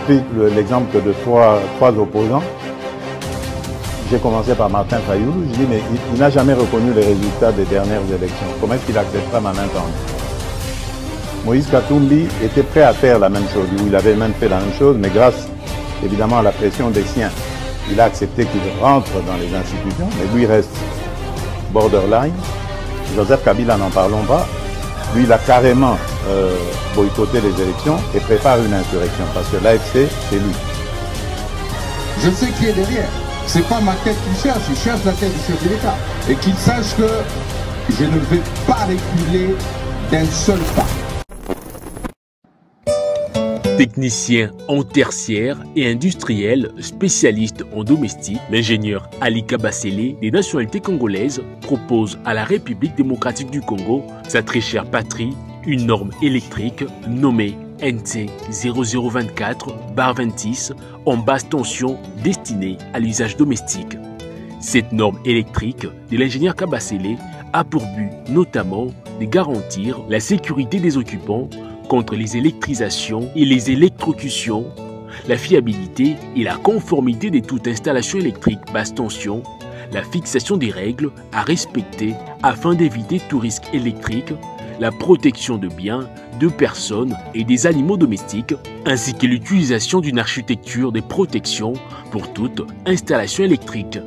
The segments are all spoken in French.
pris l'exemple de trois opposants. J'ai commencé par Martin Fayulu. Je dis, mais il n'a jamais reconnu les résultats des dernières élections. Comment est-ce qu'il acceptera ma main tendue? Moïse Katumbi était prêt à faire la même chose. Il avait même fait la même chose, mais grâce évidemment à la pression des siens, il a accepté qu'il rentre dans les institutions, mais lui reste borderline. Joseph Kabila, n'en parlons pas. Lui, il a carrément boycotté les élections et prépare une insurrection, parce que l'AFC, c'est lui. Je sais qui est derrière. C'est pas ma tête qu'il cherche, il cherche la tête du chef de l'État. Et qu'il sache que je ne vais pas reculer d'un seul pas. Technicien en tertiaire et industriel spécialiste en domestique, l'ingénieur Ali Kabasele des nationalités congolaises propose à la République démocratique du Congo, sa très chère patrie, une norme électrique nommée NT 0024/26 en basse tension destinée à l'usage domestique. Cette norme électrique de l'ingénieur Kabasele a pour but notamment de garantir la sécurité des occupants contre les électrisations et les électrocutions, la fiabilité et la conformité de toute installation électrique basse tension, la fixation des règles à respecter afin d'éviter tout risque électrique, la protection de biens, de personnes et des animaux domestiques, ainsi que l'utilisation d'une architecture de protection pour toute installation électrique.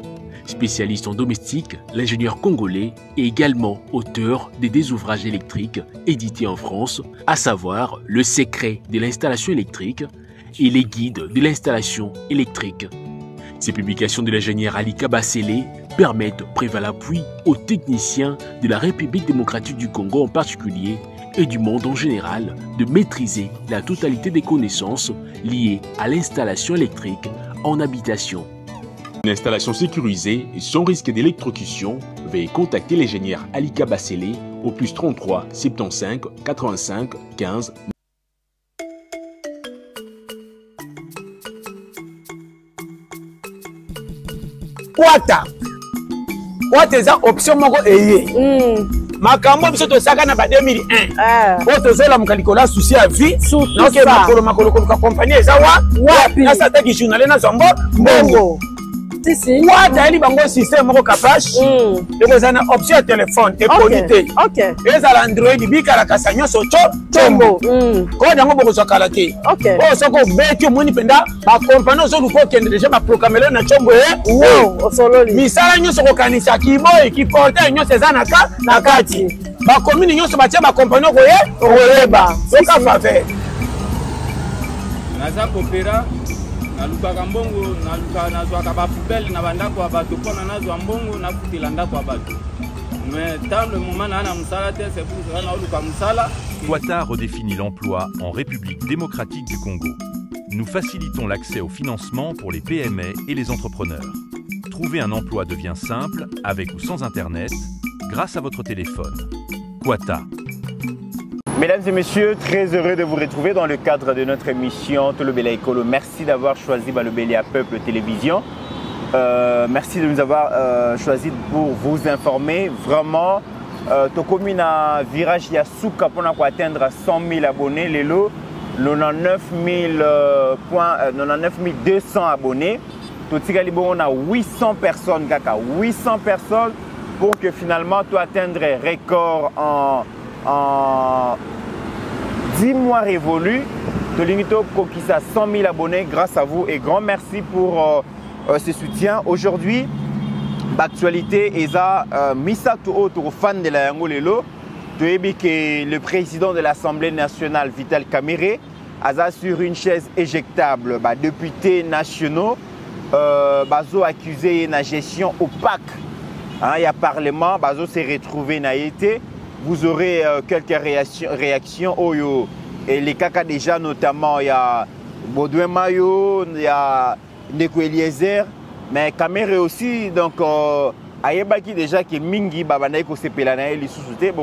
Spécialiste en domestique, l'ingénieur congolais est également auteur des ouvrages électriques édités en France, à savoir Le secret de l'installation électrique et Les guides de l'installation électrique. Ces publications de l'ingénieur Ali Kabasele permettent préval appui aux techniciens de la République démocratique du Congo en particulier et du monde en général de maîtriser la totalité des connaissances liées à l'installation électrique en habitation. Une installation sécurisée et sans risque d'électrocution, veuillez contacter l'ingénieur Ali Kabasele au plus 33 75 85 15. Kwata eza option moko eye makambo biso tosaka na ba 2001 po tozela mukalikolo souci à vie donc makolo ka compagnie eza wapi na sa taki journal na zombo mbongo si kwata eli bango système moko capache eza na option ya téléphone et qualité eza la Android bikala kasanyo so chombo ko dango boko so kala te o soko beti moni penda ba compagnie so luko kende déjà ba programmer na chombo osololi misala nyoso ko kanisa kibo ekiporta nyoso eza na kati ba commune nyoso batia ba compagnie ko oyeba soka faveur naza kopera nalukaka mbongo nazwaka bapubele na bandako ya bato mpona nazwa mbongo nakutela ndako ya bato mais tant le moment nana musala te c'est pour ça naoluka musala. Kwata redéfinit l'emploi en République démocratique du Congo. Nous facilitons l'accès au financement pour les PME et les entrepreneurs. Trouver un emploi devient simple avec ou sans Internet grâce à votre téléphone. Kwata. Mesdames et messieurs, très heureux de vous retrouver dans le cadre de notre émission Tolobela Ekolo. Merci d'avoir choisi Balobélia Peuple Télévision. Merci de nous avoir choisi pour vous informer. Vraiment, to commune à virage Yasuka pour atteindre 100 000 abonnés. Les lots, 99 200 abonnés. Tout on a 800 personnes, kaka, 800 personnes pour que finalement tu atteindrais record en 10 mois révolus. Tu limites à 100 000 abonnés grâce à vous et grand merci pour ce soutien. Aujourd'hui, l'actualité est à Misa Touotoro fan de la Yangolelo. Tu as vu que le président de l'Assemblée nationale, Vital Kamerhe, a sur une chaise éjectable, députés nationaux, bazo accusé de gestion opaque. Il y a parlement, bazo s'est retrouvé naïté. Vous aurez quelques réactions. Et les caca déjà, notamment, il y a Baudouin Mayo, il y a Neko Eliezer, mais Kamerhe aussi. Donc, Ayebaki déjà que Mingi Babanaïko Sepelanaï, les sous-soutés,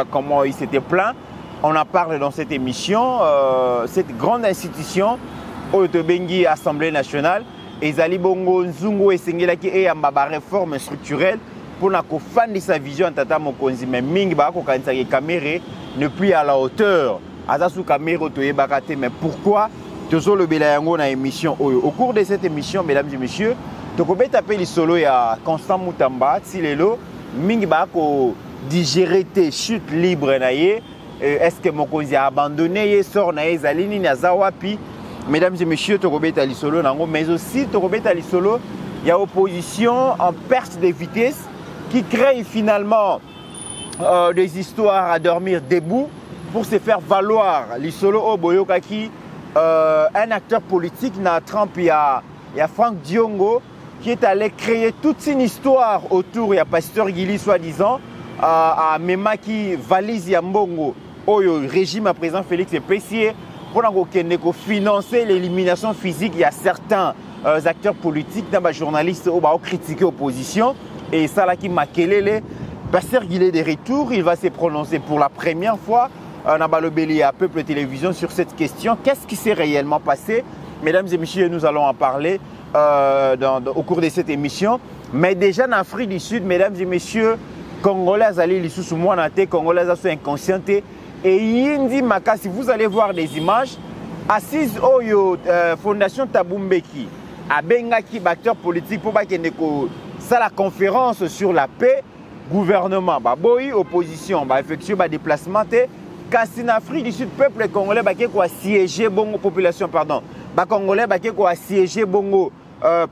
comment il s'était plaint. On en parle dans cette émission. Cette grande institution, Oyotobengi Assemblée nationale, et Zali Bongo Nzungu et Sengelaki et Ambaba réforme structurelle. Pour la fan de sa vision en tata mokonzi mais mingi ba ko kanisa Kamerhe ne plus à la hauteur azasu Kamerhe toye bakate mais pourquoi Tozo le Belayango na émission. Au cours de cette émission, mesdames et messieurs, Tokobé tapé les solos à Constant Moutamba, Tilelo, Mingba ko digérer tes chutes libres naye. Est-ce que Mokozi a abandonné, sort naye Zalini Nazawapi, mesdames et messieurs, Tokobé tali solo nango, mais aussi Tokobé tali solo, il y a opposition en perte de vitesse qui crée finalement des histoires à dormir debout pour se faire valoir. Lisolo Oboyokaki, un acteur politique, na Trump, il y a Franck Diongo qui est allé créer toute une histoire autour, il y a Pasteur Guili soi-disant, à Memaki Valise Yambongo, au régime à présent Félix Pessier, pour financer l'élimination physique. Il y a certains acteurs politiques, des journalistes qui ont critiqué l'opposition, et ça là qui m'a kelele. Pasteur Guili est de retour, il va se prononcer pour la première fois. Nabalobeli à Peuple Télévision sur cette question. Qu'est-ce qui s'est réellement passé? Mesdames et messieurs, nous allons en parler au cours de cette émission. Mais déjà en Afrique du Sud, mesdames et messieurs, Congolais allez les sous moi Congolais sont inconscients. Et Yindi Maka, si vous allez voir des images, assise au Fondation Tabumbeki, à Bengaki, acteur politique, pour que ça la conférence sur la paix, gouvernement, boy, opposition, effectuer déplacement. Kasi en Afrique du Sud, peuple congolais qui a siégé bongo population pardon, congolais qui a siégé bongo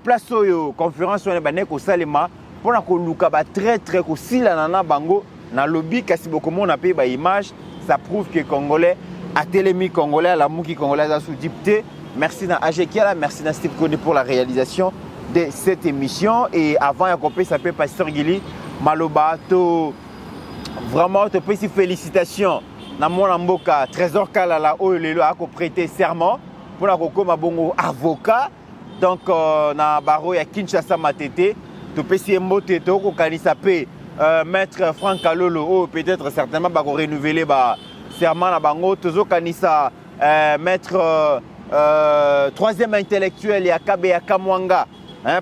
place au conférence on est ko salema pour na ko luka très très ko sila nana bango na lobby kasi beaucoup mon a payé ba image, ça prouve que congolais a télémi congolais la mouki congolais a sous dipté. Merci na Ajekiala, merci na Steve Kone pour la réalisation de cette émission. Et avant ya copé ça peut Pasteur Guili Maloba to vraiment te peux félicitations. Na mona mboka Trésor Kalala oyo lelo ako prêter serment pour na kokoma bongo avocat. Donc na baro ya Kinshasa Matete to pesi mbote to ko kanisa pe maître Franck Kalolo o peut-être certainement ba ko renouveler ba serment na bango tozo kanisa maître troisième intellectuel ya Kabe ya Kamwanga hein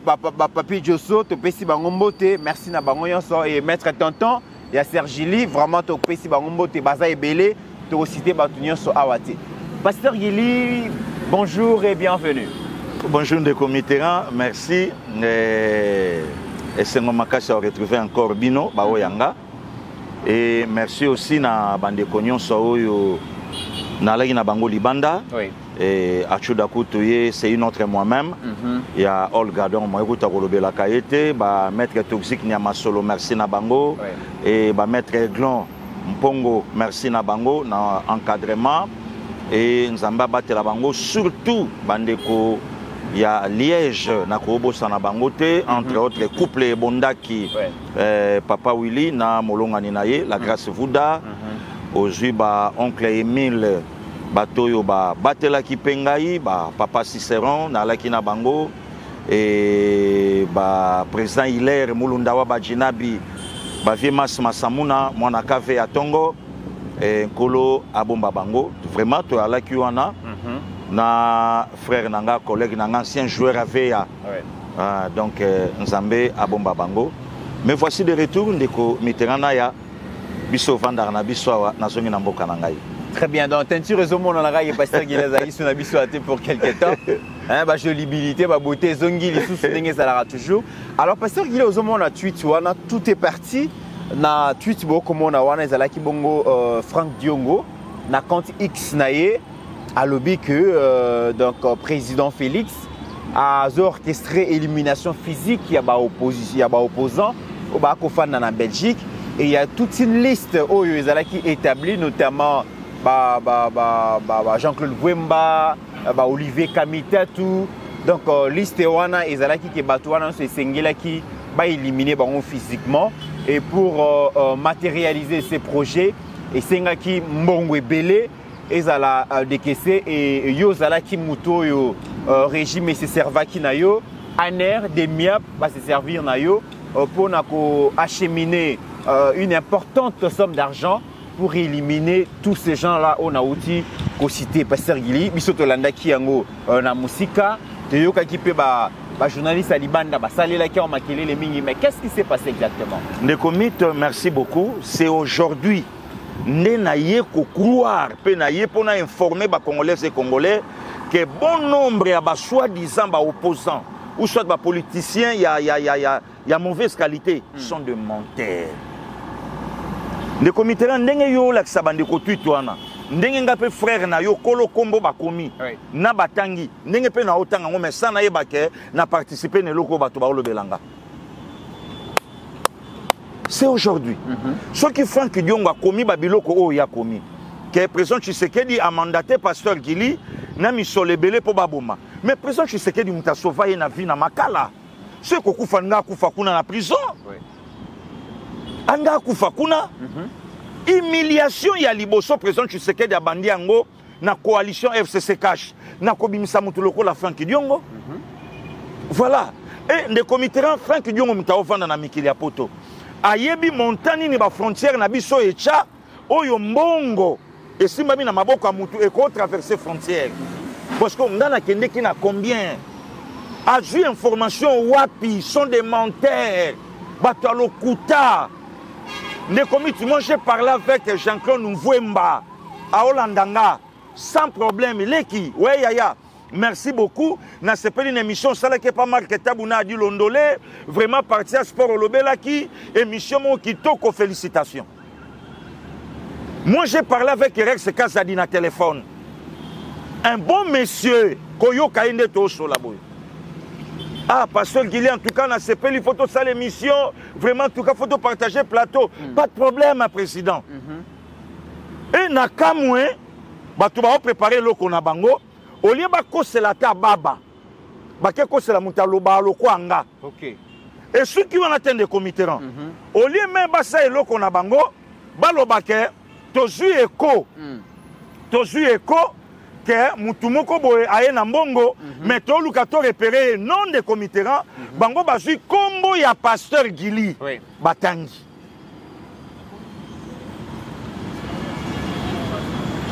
papi Josso to pesi bango mbote merci na bango yonso et maître Tonton. Il y a Sergili, vraiment, tu peux citer Bangombote, Baza et Belé, tu peux citer Batunion sur Awati. Pasteur Guili, bonjour et bienvenue. Bonjour de Comitera, merci. Et c'est mon macage à retrouver encore Bino, Baoyanga. Et merci aussi à Bande Cognon Soyo, Nalagi na Bango Libanda. Oui. Et à Choudakoutouye, c'est une autre moi-même. Il y a Olga Don, Moïkouta Golobela Kaete, Maître Toxique Niamasolo, merci na Bango. Et Maître Glon Mpongo, merci na Bango, na encadrement. Et Nzamba Batela Bango, surtout Bandeko, il y a Liège, na Kobo Sanabangote, entre autres couple Bondaki, Papa Willy, na Molonga Ninaye, la grâce Vouda, Ozuba, oncle Émile. Batoyo batela ki pengai papa Cicéron na laki na bango et président Hilaire Mulundawa Bajinabi vie Mas Masamuna mwana kave ya Tongo et Nkolo abomba bango vraiment to alaki wana na frère nanga collègue nanga ancien joueur AVA donc Nzambe abomba bango mais voici de retour ndeko Mitterrand ya biso vandar na biso na zongi na mboka na ngai. Très bien, donc teinture et zomo dans la raille Pasteur Guilazari sur la pour quelques temps. Hein, jolibilité, beauté, zongi, les sous-soutenés, ça l'ara toujours. Alors Pasteur Guilazari, zomo on a tweet, tout est parti. Na tweet comme on a wana zalaki bongo Franck Diongo, na compte X naé, à lobby que donc président Félix a orchestré élimination physique, il y a opposition, il y a opposant, au Bakofan en Belgique, et il y a toute une liste où ils zalaki établie, notamment Jean-Claude Wemba, Olivier Kamitatou, donc liste wana ezalaki ke bato wana se sengelaki ba éliminer bango physiquement et pour matérialiser ces projets et sengaki mbongo ebele ezala décaissé et yo zalaki muto yo régime se servaki na yo aner des miap va se servir na yo pour acheminer une importante somme d'argent pour éliminer tous ces gens-là on a outil ko cité Pasteur Guili bisoto landaki yango na musika te yoka ki pe ba journaliste à Libanda ba salela ki on makele les mingi mais qu'est-ce qui s'est passé exactement? Ndeko Mythe, merci beaucoup. C'est aujourd'hui né na ye ko croire pe na ye pour na informer ba Congolais et Congolais que bon nombre de soi-disant opposants ou soit des politiciens, il y a mauvaise qualité, sont des menteurs. Les comités ndenge yo la sabande ko tuitwana ndenge ngape frère na yo kolo kombo bakomi na batangi ndenge pe na otanga ngome sana yebake na participer ne loko bato ba olobelanga. C'est aujourd'hui. Ce qui Franck Diongo a commis babiloko o ya commis. Que président Tshisekedi a mandaté pasteur Gili na misolebele po baboma. Mais président Tshisekedi mutasova ye na vie na makala. Ce ko kufa nga kufa kuna na prison. Anga kufa kuna. Humiliation ya liboso président Tshisekedi a bandi yango na coalition FCC Cash na kobimisa mutu lokola Franck Diongo. Voilà. Et le comité Franck Diongo mutaovanda na mikili ya poto. Ayebi montani ni ba frontière na biso echa oyo mbongo esimba na maboko ya mutu eko traverser frontière. Parce que ngana kende ki na combien a vu information wapi sont des menteurs. Bato lokuta. Ne comité moi j'ai parlé avec Jean-Claude Nvouemba à Olandanga sans problème leki ouais yaya. Merci beaucoup. Na sepeli une émission ça là qui est pas mal que Tabouna a dit Londolé vraiment parti à sport au Lobela qui émission mon qui toko félicitations. Moi j'ai parlé avec Rex Kazadi na téléphone. Un bon monsieur Koyo Kainde to Solaboy. Ah pasteur Guillet en tout cas na sepeli photo ça l'émission vraiment en tout cas photo partager plateau pas de problème président. Et na kamwe ba tu va préparer loko na bango. Au lieu de kosela ta baba, bake kosela mutaloba lokwanga. OK. Et ceux qui vont atteindre des comités, au lieu même basa eloko na bango, balobake tozu eko. Tozu eko que mutumoko boye aye na mbongo, mais to luka to repérer non des comités, bango bazui kombo ya pasteur Gili. Batangi.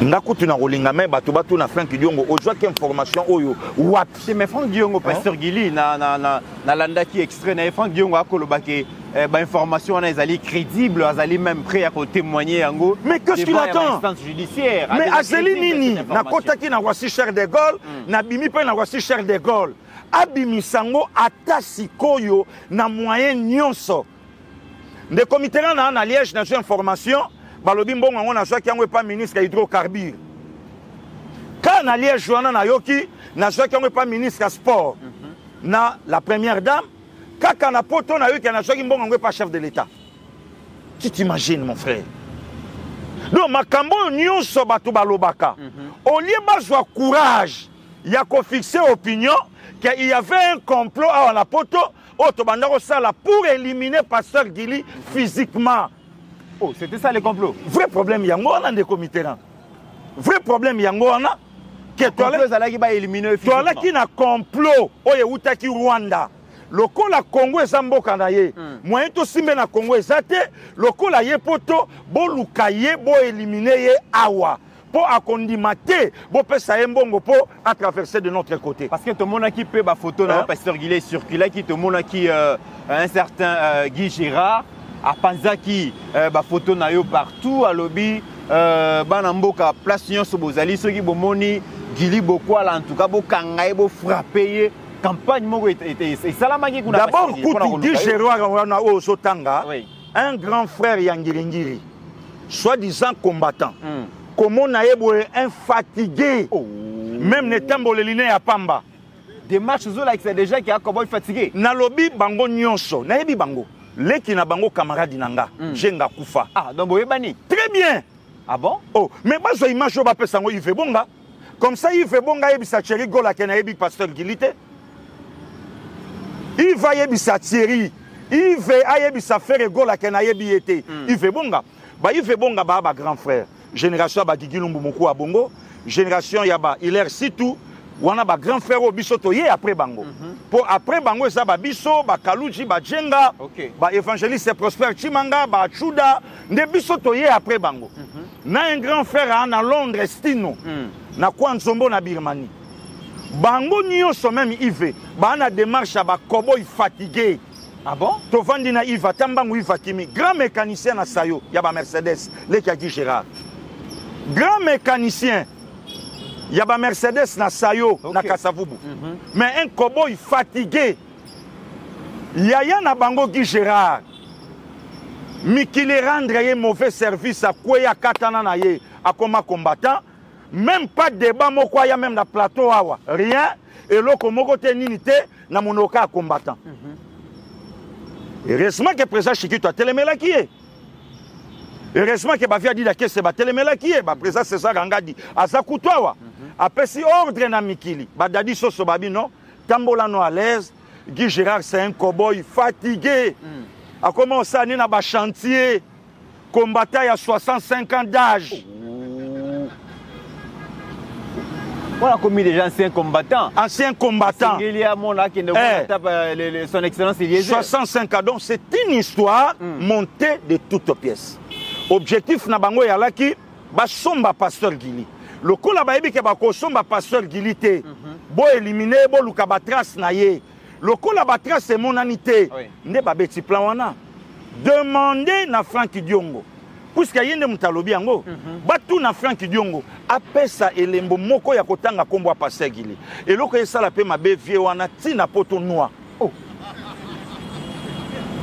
Ndakutu na rolinga mais bato na Franck Diongo ozwa ki information oyo wapi mais Franck Diongo pasteur Gili na landa ki extrait na Franck Diongo akolobaki ba information na ezali crédible azali même prêt à témoigner yango mais qu'est-ce qu'il attend instance judiciaire mais azeli nini na kotaki na Roissy Charles de Gaulle na bimi pe na Roissy Charles de Gaulle abimisango ata sikoyo na moyen nyonso de comité na Liège na information balobi mbongo ngo na zwaki yango pas ministre ya hydrocarbures quand na Liège joana na yoki na zwaki yango pas ministre ya sport na la première dame kaka na poto na yoki na zwaki mbongo ngo pas chef de l'état. Tu t'imagines mon frère donc makambo nyonso bato balobaka au lieu bazwa courage ya ko fixer opinion qu'il y avait un complot à la poto auto bandako sala pour éliminer pasteur Gili physiquement. Oh, c'était ça le complot. Vrai problème yango wana de comité. Vrai problème yango wana que toi qui na complot oye utaki Rwanda. Lokola Congo ezamboka na ye. Moyen to simbe na Congo ezate lokola ye poto bo lukaye bo éliminer ye awa. Pour accondimenter, pour pesa mbongo pour à traverser de notre côté. Parce que tout le monde qui peut ba photo na pasteur Gili circule qui tout le monde qui un certain Guy Gérard a Panzaki ba photo na yo partout à lobby bana mboka place nyonso bozali soki bomoni Gili bokwala en tout cas bo kangaye bo frapper campagne moko et salamaki kuna d'abord pour Guy Gérard wana o sotanga un grand frère Yangiringiri soi-disant combattant comment na yebo infatigué même ne tamboleliné ya pamba des matchs zo like c'est déjà qui a comment fatigué na lobby bango nyonso na yebi bango leki na bango camarade nanga jenga kufa ah donc boyebani très bien ah bon oh mais bazo image ba pesa ngo Yves Bonga comme ça Yves Bonga yebisa Thierry Gola ke na yebi pasteur Gilité il va yebisa Thierry Yves ayebisa Frère Gola ke na yebi été Yves Bonga ba Yves Bonga ba grand frère génération ba Gigilumbu moko a bongo génération yaba il est sitou wana ba grand frère biso to ye après bango pour après bango ça ba biso ba Kaluji ba Jenga ba évangéliste Prosper Chimanga ba Chuda nde biso to ye après bango na un grand frère na Londres Stino na Kwanzombo na Birmanie bango nyonso même Yves ba na démarche ba cowboy fatigué. Ah bon? To vandi na Yves Tambangu Yves Kimi grand mécanicien na Sayo ya ba Mercedes le Kaki Gérard grand mécanicien Il y a un Mercedes na Sayo, na Kasavubu. Mais un cowboy fatigué. Yaya na bango Guy Gérard. Mikili rendre un mauvais service à Kouya Katana na ye, à comme combattant. Même pas de débat, il y a même na plateau. Rien. Et l'autre, il y a na monoka combattant. Heureusement que le président Chikito a télémela qui est. Heureusement que Bafia dit que c'est télémela qui est. Le président César Ganga dit à Zakoutoua. Après si ordre na Mikili. Badadi Soso Babi non. Tambolano à l'aise. Guy Gérard c'est un cowboy fatigué. A commencé à aller dans le chantier. Combattant à 65 ans d'âge. On a commis des anciens combattants. Anciens combattants. Il y a mon là qui ne son excellence Eliezer. 65 ans. Donc c'est une histoire montée de toutes pièces. Objectif na bango ya laki ba somba pasteur Gili. Le coup là ba yebi ke ba ko somba pasteur Gili te. Bo éliminer bo luka ba trace na ye. Le coup là ba trace c'est monanité. Ne ba beti plan wana. Demandez na Franck Diongo. Puisque yende mutalobi yango batu na Franck Diongo apesa elembo moko ya kotanga kombo a pasteur Gili. Et loko esala pe mabe vie wana tina poto noir. Oh.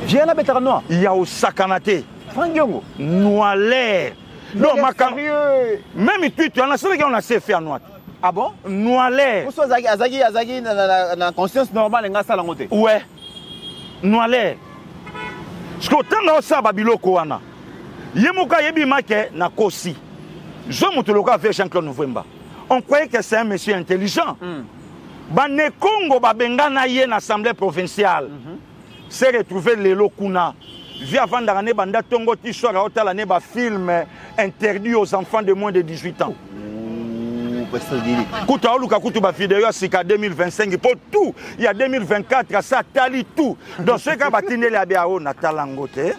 Viens la betara noir. Il y a au sakanate. Franck Diongo Noalaire. Non, ma sérieux. Même tu en as celui qui on a fait à noir. Ah bon? Noalaire. Pourquoi Azagi na conscience normale nga sala ngote? Ouais. Noalaire. Ce que tant on sa babiloko wana. Yemuka yebi make na kosi. Je mutoloka avec Jean-Claude Novemba. On croyait que c'est un monsieur intelligent. Bane Congo babenga na ye na assemblée provinciale. C'est retrouvé lelo kuna. Vu avant d'année banda tongo tisora hôtel année ba film interdit aux enfants de moins de 18 ans. Kuta oluka kutu ba vidéo sika 2025 pour tout. Il y a 2024 ça tali tout. Dans ce cas batineli abiao natala ngote.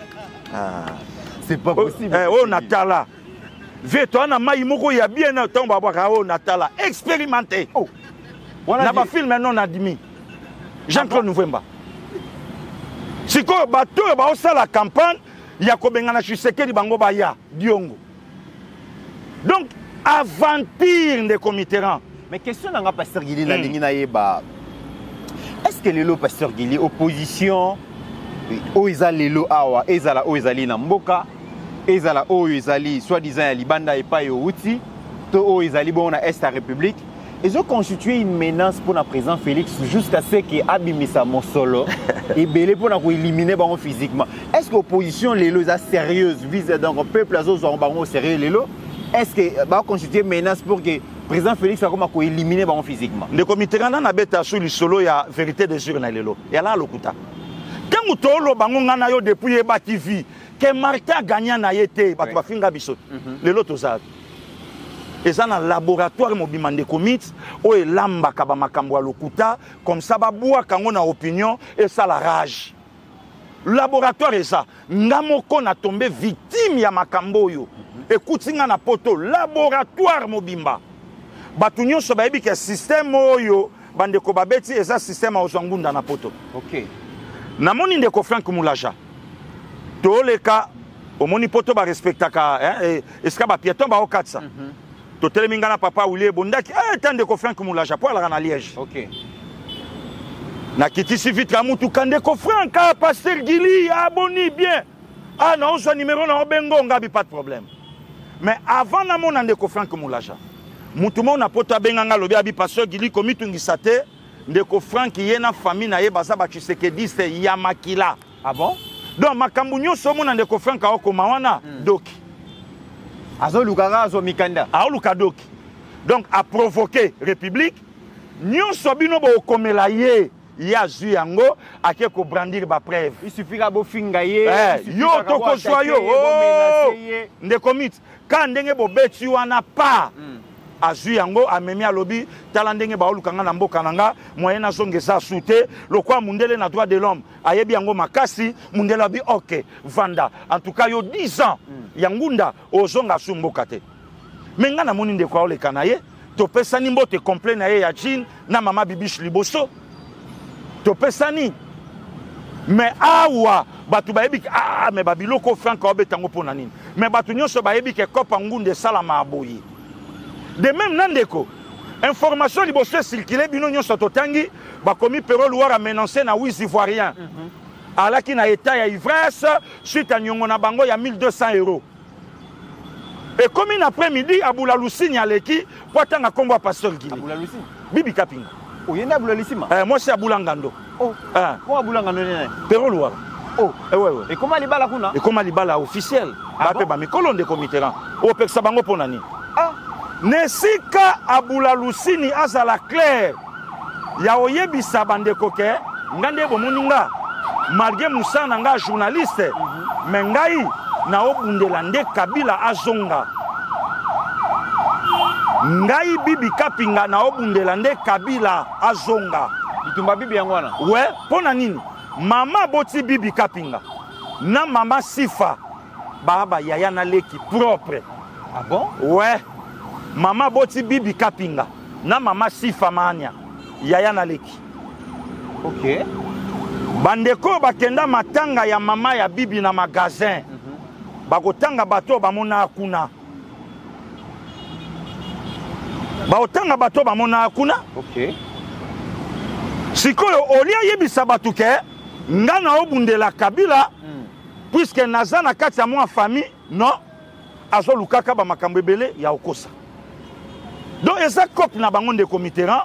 C'est pas possible. Oh natala. Ve toi na mai moko ya bien na tomba ba oh natala expérimenté. Oh. Voilà na ba film non admis. Jean-Claude Novemba. Si ko bato ba osa la campagne ya ko benga na Tshisekedi bango ba ya Diongo. Donc aventure de Comitérant. Mais question n'a pas pasteur Gili na lingi na yeba. Est-ce que lelo pasteur Gili opposition o izali lelo awa ezala o izali na mboka ezala o izali soi-disant ya libanda epa yo uti to o izali bon na est la République. Ils ont constitué une menace pour le président Félix jusqu'à ce qu'il abimisa mon solo et belé pour éliminer physiquement. Est-ce que l'opposition est sérieuse vise donc le peuple au sérieux lelo? Est-ce que va constituer une menace pour que le président Félix soit éliminé physiquement? Le comité na beta sur le solo ya vérité des urnes lelo. Et là lokuta. Quand vous tolo bango ngana yo depuis ba TV que Martin gagnant na yete ba ba finga biso. Lelo toza. Et ça dans le laboratoire mobimande commit où est lamba kaba makambo lokuta comme ça ba boa kango na opinion et ça la rage. Laboratoire et ça ngamoko na tombé victime ya makambo yo. Écoutinga na poto laboratoire mobimba. Batunyo so ba yebi ke système oyo bande ko babeti et ça système a ozangunda na poto. OK. Na moni ndeko Franck Moulaja. To le ka o moni poto ba respectaka hein et ska ba piéton ba okatsa. Totel mingana papa oulié bondaki tande ko Franck Moulaja pour la na Liège. OK. Na kiti si vite la mutu kande ko Franck a pasteur Gili aboni bien. Ah non, son numéro na obengo ngabi pas de problème. Mais avant na mon ande ko Franck Moulaja. Mutu mo na poto benganga lobi abi pasteur Gili komi tungisa te ndeko Franck yena famille na ye baza ba Tshisekedi c'est Yamakila. Ah bon? Donc makambu nyonso mo na ndeko Franck a ko mawana doki. Azo Lukara, Azo Mikanda. Lukadoki. Donc, a provoqué République. Nous sommes komela ye ya zuyango ake ko brandir ba preuve. Il suffit ka bo fingaye. Yo to ko soyo. Nde komit. Ka ndenge bo beti wana pa. Azuyango amemi alobi tala ndenge ba olukanga na mboka nanga moyena zongeza soute lokwa mundele na droit de l'homme ayebi yango makasi mundele abi OK vanda en tout cas yo 10 ans yangunda ozonga sumboka te menga na moni ndeko oleka na ye to pesani mbote complet na ye ya jean na mama bibish liboso to pesani mais awa batu bayebi mais babiloko Franck obetango pona nini mais batu nyonso bayebi ke kopa ngunde sala maboyi. De même Nandeko, information liboso circulé bino nyonso totangi bakomi Pero Louar a menacé na 8 Ivoiriens alaki na état ya ivresse suite à nyongo na bango ya 1200 €. Et comme une après-midi Aboula Lusini aleki pour tanga kombo pasteur Guili. Aboula Lusini. Bibi Kapinga. Oh, yenda Aboula Lusima. Moi c'est Aboula Ngando. Oh. Comment Aboula Ngando nene? Pero Louar. Oh. Ouais. Et comment libala kuna? Et comment libala officiel? Ba pe ba mikolo de comiteran. O peksa bango ponani. Nesika Aboula Lusini azala clair. Ya oyebisa bandeko ke ngande bomoninga. Malgré Moussa nanga journaliste, mais ngai na obundela nde Kabila azonga. Ngai Bibi Kapinga na obundela nde Kabila azonga. Bitumba bibi yangwana. Ouais, pona nini? Mama boti Bibi Kapinga. Na mama Sifa baba yaya na leki propre. Ah bon? Ouais. Mama boti Bibi Kapinga. Na mama Sifa mania yaya na leki. OK. Bandeko bakenda matanga ya mama ya Bibi na magasin. Bakotanga bato bamona akuna. Baotanga bato bamona akuna. OK. Sikoyo olia yebisa batuke ngana obundela Kabila puisque naza na kati ya mwa famille non azo lukaka ba makambo ebele ya okosa. Donc eza cop na bango ndeko Mitterrand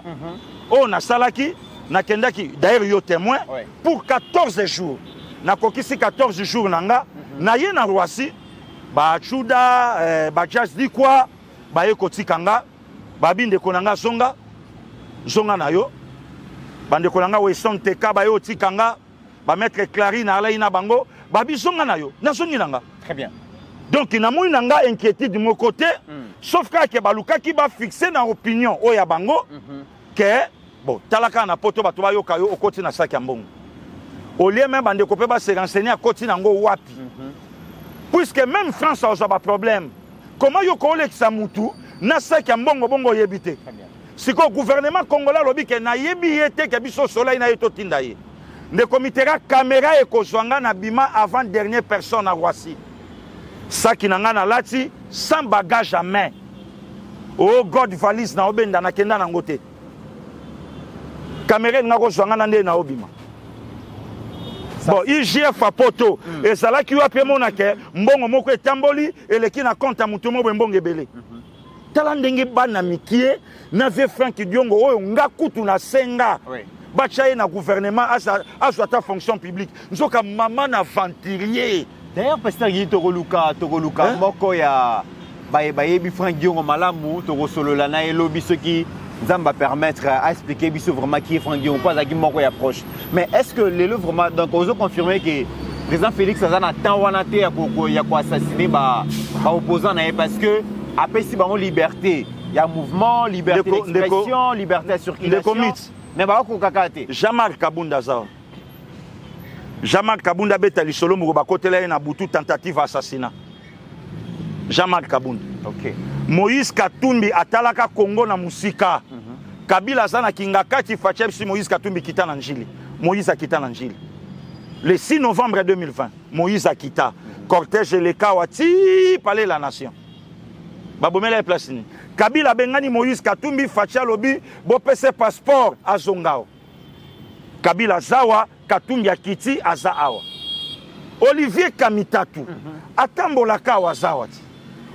o na salaki na kendaki d'ailleurs yo témoin pour 14 jours. Na kokisi 14 jours nanga na ye na Roissy ba chuda ba jazz di quoi ba ekotikanga ba binde konanga zonga na yo bande konanga we son teka ba yo tikanga ba mettre clarine ala ina bango ba bizonga na yo na zongi nanga. Très bien. Donc na moi nanga inquiétude de mon côté sauf que baluka ki ba fixer na opinion o ya bango que bon talaka na poto bato ba yoka yo okoti na saki ya mbongo au lieu même bande kopé ba se renseigner à koti nango wapi puisque même France a pas problème comment yo ko lekisa mutu na saki ya mbongo bongo yebité siko gouvernement congolais lobi ke na yebi yete ke biso soleil na yeto tinda ye ne komitera caméra e kozwanga na bima avant dernière personne à Roissy saki nanga na lati sans bagage à main oh god valise na obenda na kenda na ngote caméra nga kozwanga na nde na obima. Bon, IGF a poto et ça là qui a pu monake mbongo moko etamboli eleki na compte à mutumo mbongo ebele. Tala ndenge bana mikie na ve franc diongo oyo nga kutu na senga. Bachaye na gouvernement a ta fonction publique. Nzoka mama na venturier. D'ailleurs pasteur Guy Togoluka moko ya bayebi franc diongo malamu to solo la na elobi ce qui Zamba permettre à expliquer vraiment qui est Franck Diongo, quoi qui moko ya proche. Mais est-ce que les lèvres vraiment donc on a confirmé que le président Félix Azana tant wanaté ya quoi assassiner ba opposant parce que après si ba liberté, il y a mouvement, liberté d'expression, liberté de circulation. Mais ba ko kakate. Jean-Marc Kabunda za. Jean-Marc Kabunda beta li solo mo ba kotela na butu tentative assassinat. Jean-Marc Kabunda. OK. Moïse Katumbi atalaka Congo na musika. Kabila zana kingakati fachepsi Moïse Katumbi kita na njili. Moïse akita na njili. Le 6 novembre 2020, Moïse akita. Cortège leka wati palais la nation. Babomela place ni. Kabila bengani Moïse Katumbi facha lobi bo pese passeport azongao. Kabila zawa Katumbi akiti aza awa. Olivier Kamitatu atambola kawa zawati.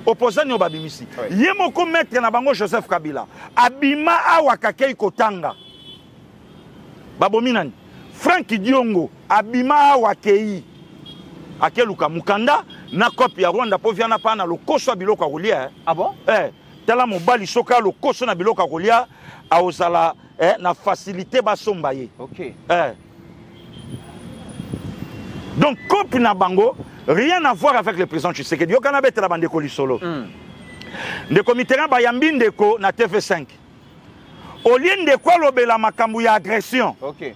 Opposant ni obabimisi. Yemoko maître na bango Joseph Kabila. Abima awa kakei kotanga. Babominani. Franck Diongo. Abima awa kei. Akeluka mukanda. Na kopi ya Rwanda po viana pa na lokoso biloko kolia. Ah bon? Tala mobali soka lokoso na biloko kolia. Aozala na facilité basomba ye. OK. Donc kopi na bango. Rien à voir avec le président Tshisekedi. Yokana bete la bande koli solo. Ndeko Mitterrand bayambi ndeko na TV5. Au lieu de quoi lobela makambu ya agression. OK. Et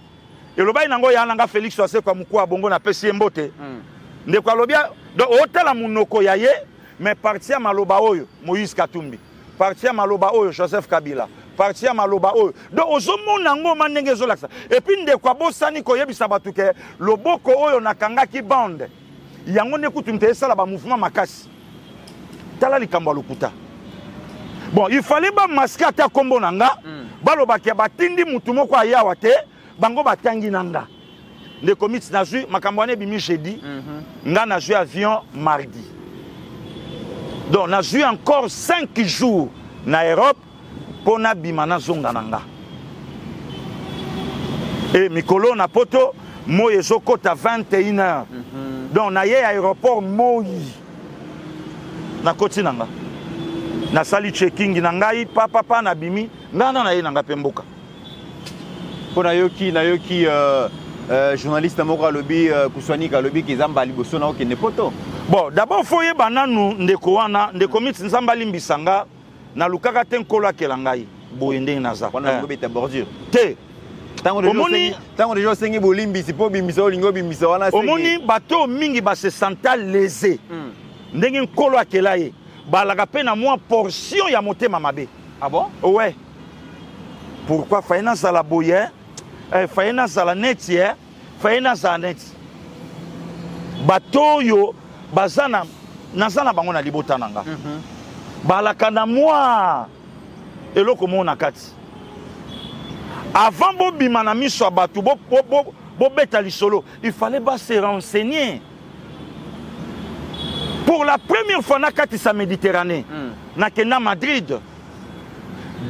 le bail nango ya nanga Félix Oase kwa mukwa bongo na pesi mbote. Ndeko lobia donc otala munoko ya ye mais partia maloba oyo Moïse Katumbi. Partia maloba oyo Joseph Kabila. Partia maloba oyo. Donc ozomo nango manenge zolaksa. Et puis ndeko bosani ko yebisa batuke loboko oyo nakangaki bande. Yango ne kutu mte esala ba mouvement makasi. Tala likambo lokuta. Bon, il fallait ba masquer ata kombo nanga. Balobaki batindi mutu moko ayawa te, bango batangi nanga. Les comités na joué makambwane bimi jeudi. Nga na joué avion mardi. Donc na joué encore 5 jours na Europe pour na bimana zonga nanga. Et mikolo na poto mo ezoko ta 21h. Donc na ye aéroport Moi. Na koti nanga. Na sali checking na ngai papa na bimi ngana na ye nanga pemboka. Pona yoki na yoki journaliste moko lobby kuswani ka lobby kizamba liboso na okende poto. Bon, d'abord faut yeba nanu ndeko wana ndeko miti nzamba limbisanga na lukaka te nkolo akela ngai boyende naza. Wana ngobeta bordure. Te. Tango de jo sengi bolimbisi po bimbisa olingo bimbisa wana sengi. Omoni bato mingi ba se senta lésé. Ndenge nkolo akela ye. Balaka pe na moi portion ya motema mabe. Ah bon? Ouais. Pourquoi finance à la boyer? Finance à la netière, finance à la net. Bato yo bazana nazana bango na libota nanga. Balaka na moi eloko mona kati. Avant bo bimana miso batu bo beta lisolo, il fallait pas se renseigner. Pour la première fois na kati sa Méditerranée, na kena Madrid.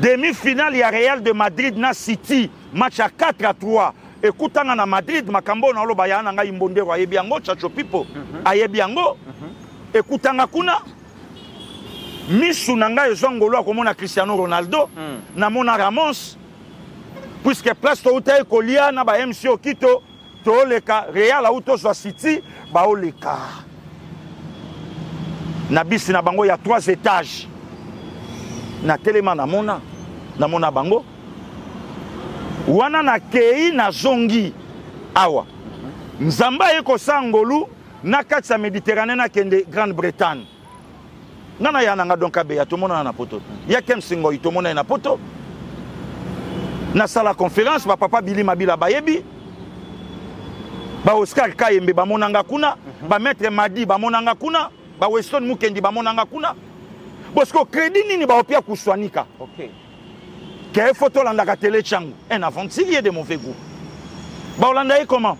Demi-finale ya Real de Madrid na City, match à 4-3. Écoutanga na Madrid, makambo na loba ya nanga imbondero ayebiango chacho pipo. Ayebiango. Écoutanga kuna misu nanga ezongolo komona Cristiano Ronaldo, na mona Ramos. Puisque place to uta ekolia na ba MC Okito, to leka Real auto so City, ba oleka. Na bisi na bango ya 3 étages. Na telema na mona bango wana na kei na zongi awa nzamba eko sangolu na kati ya Méditerranée na kende Grande-Bretagne nana ya nanga donc abeya to mona na poto ya kem singo ito mona na poto na sala conférence ba papa Billy Mabila bayebi ba Oscar Kayembe ba monanga kuna ba maître Madi ba monanga kuna ba Weston Mukendi ba monanga kuna. Parce que crédit nini ba opia kuswanika. OK. Quelle photo landa ka télé changu. Un aventurier de mauvais goût. Ba olanda comment?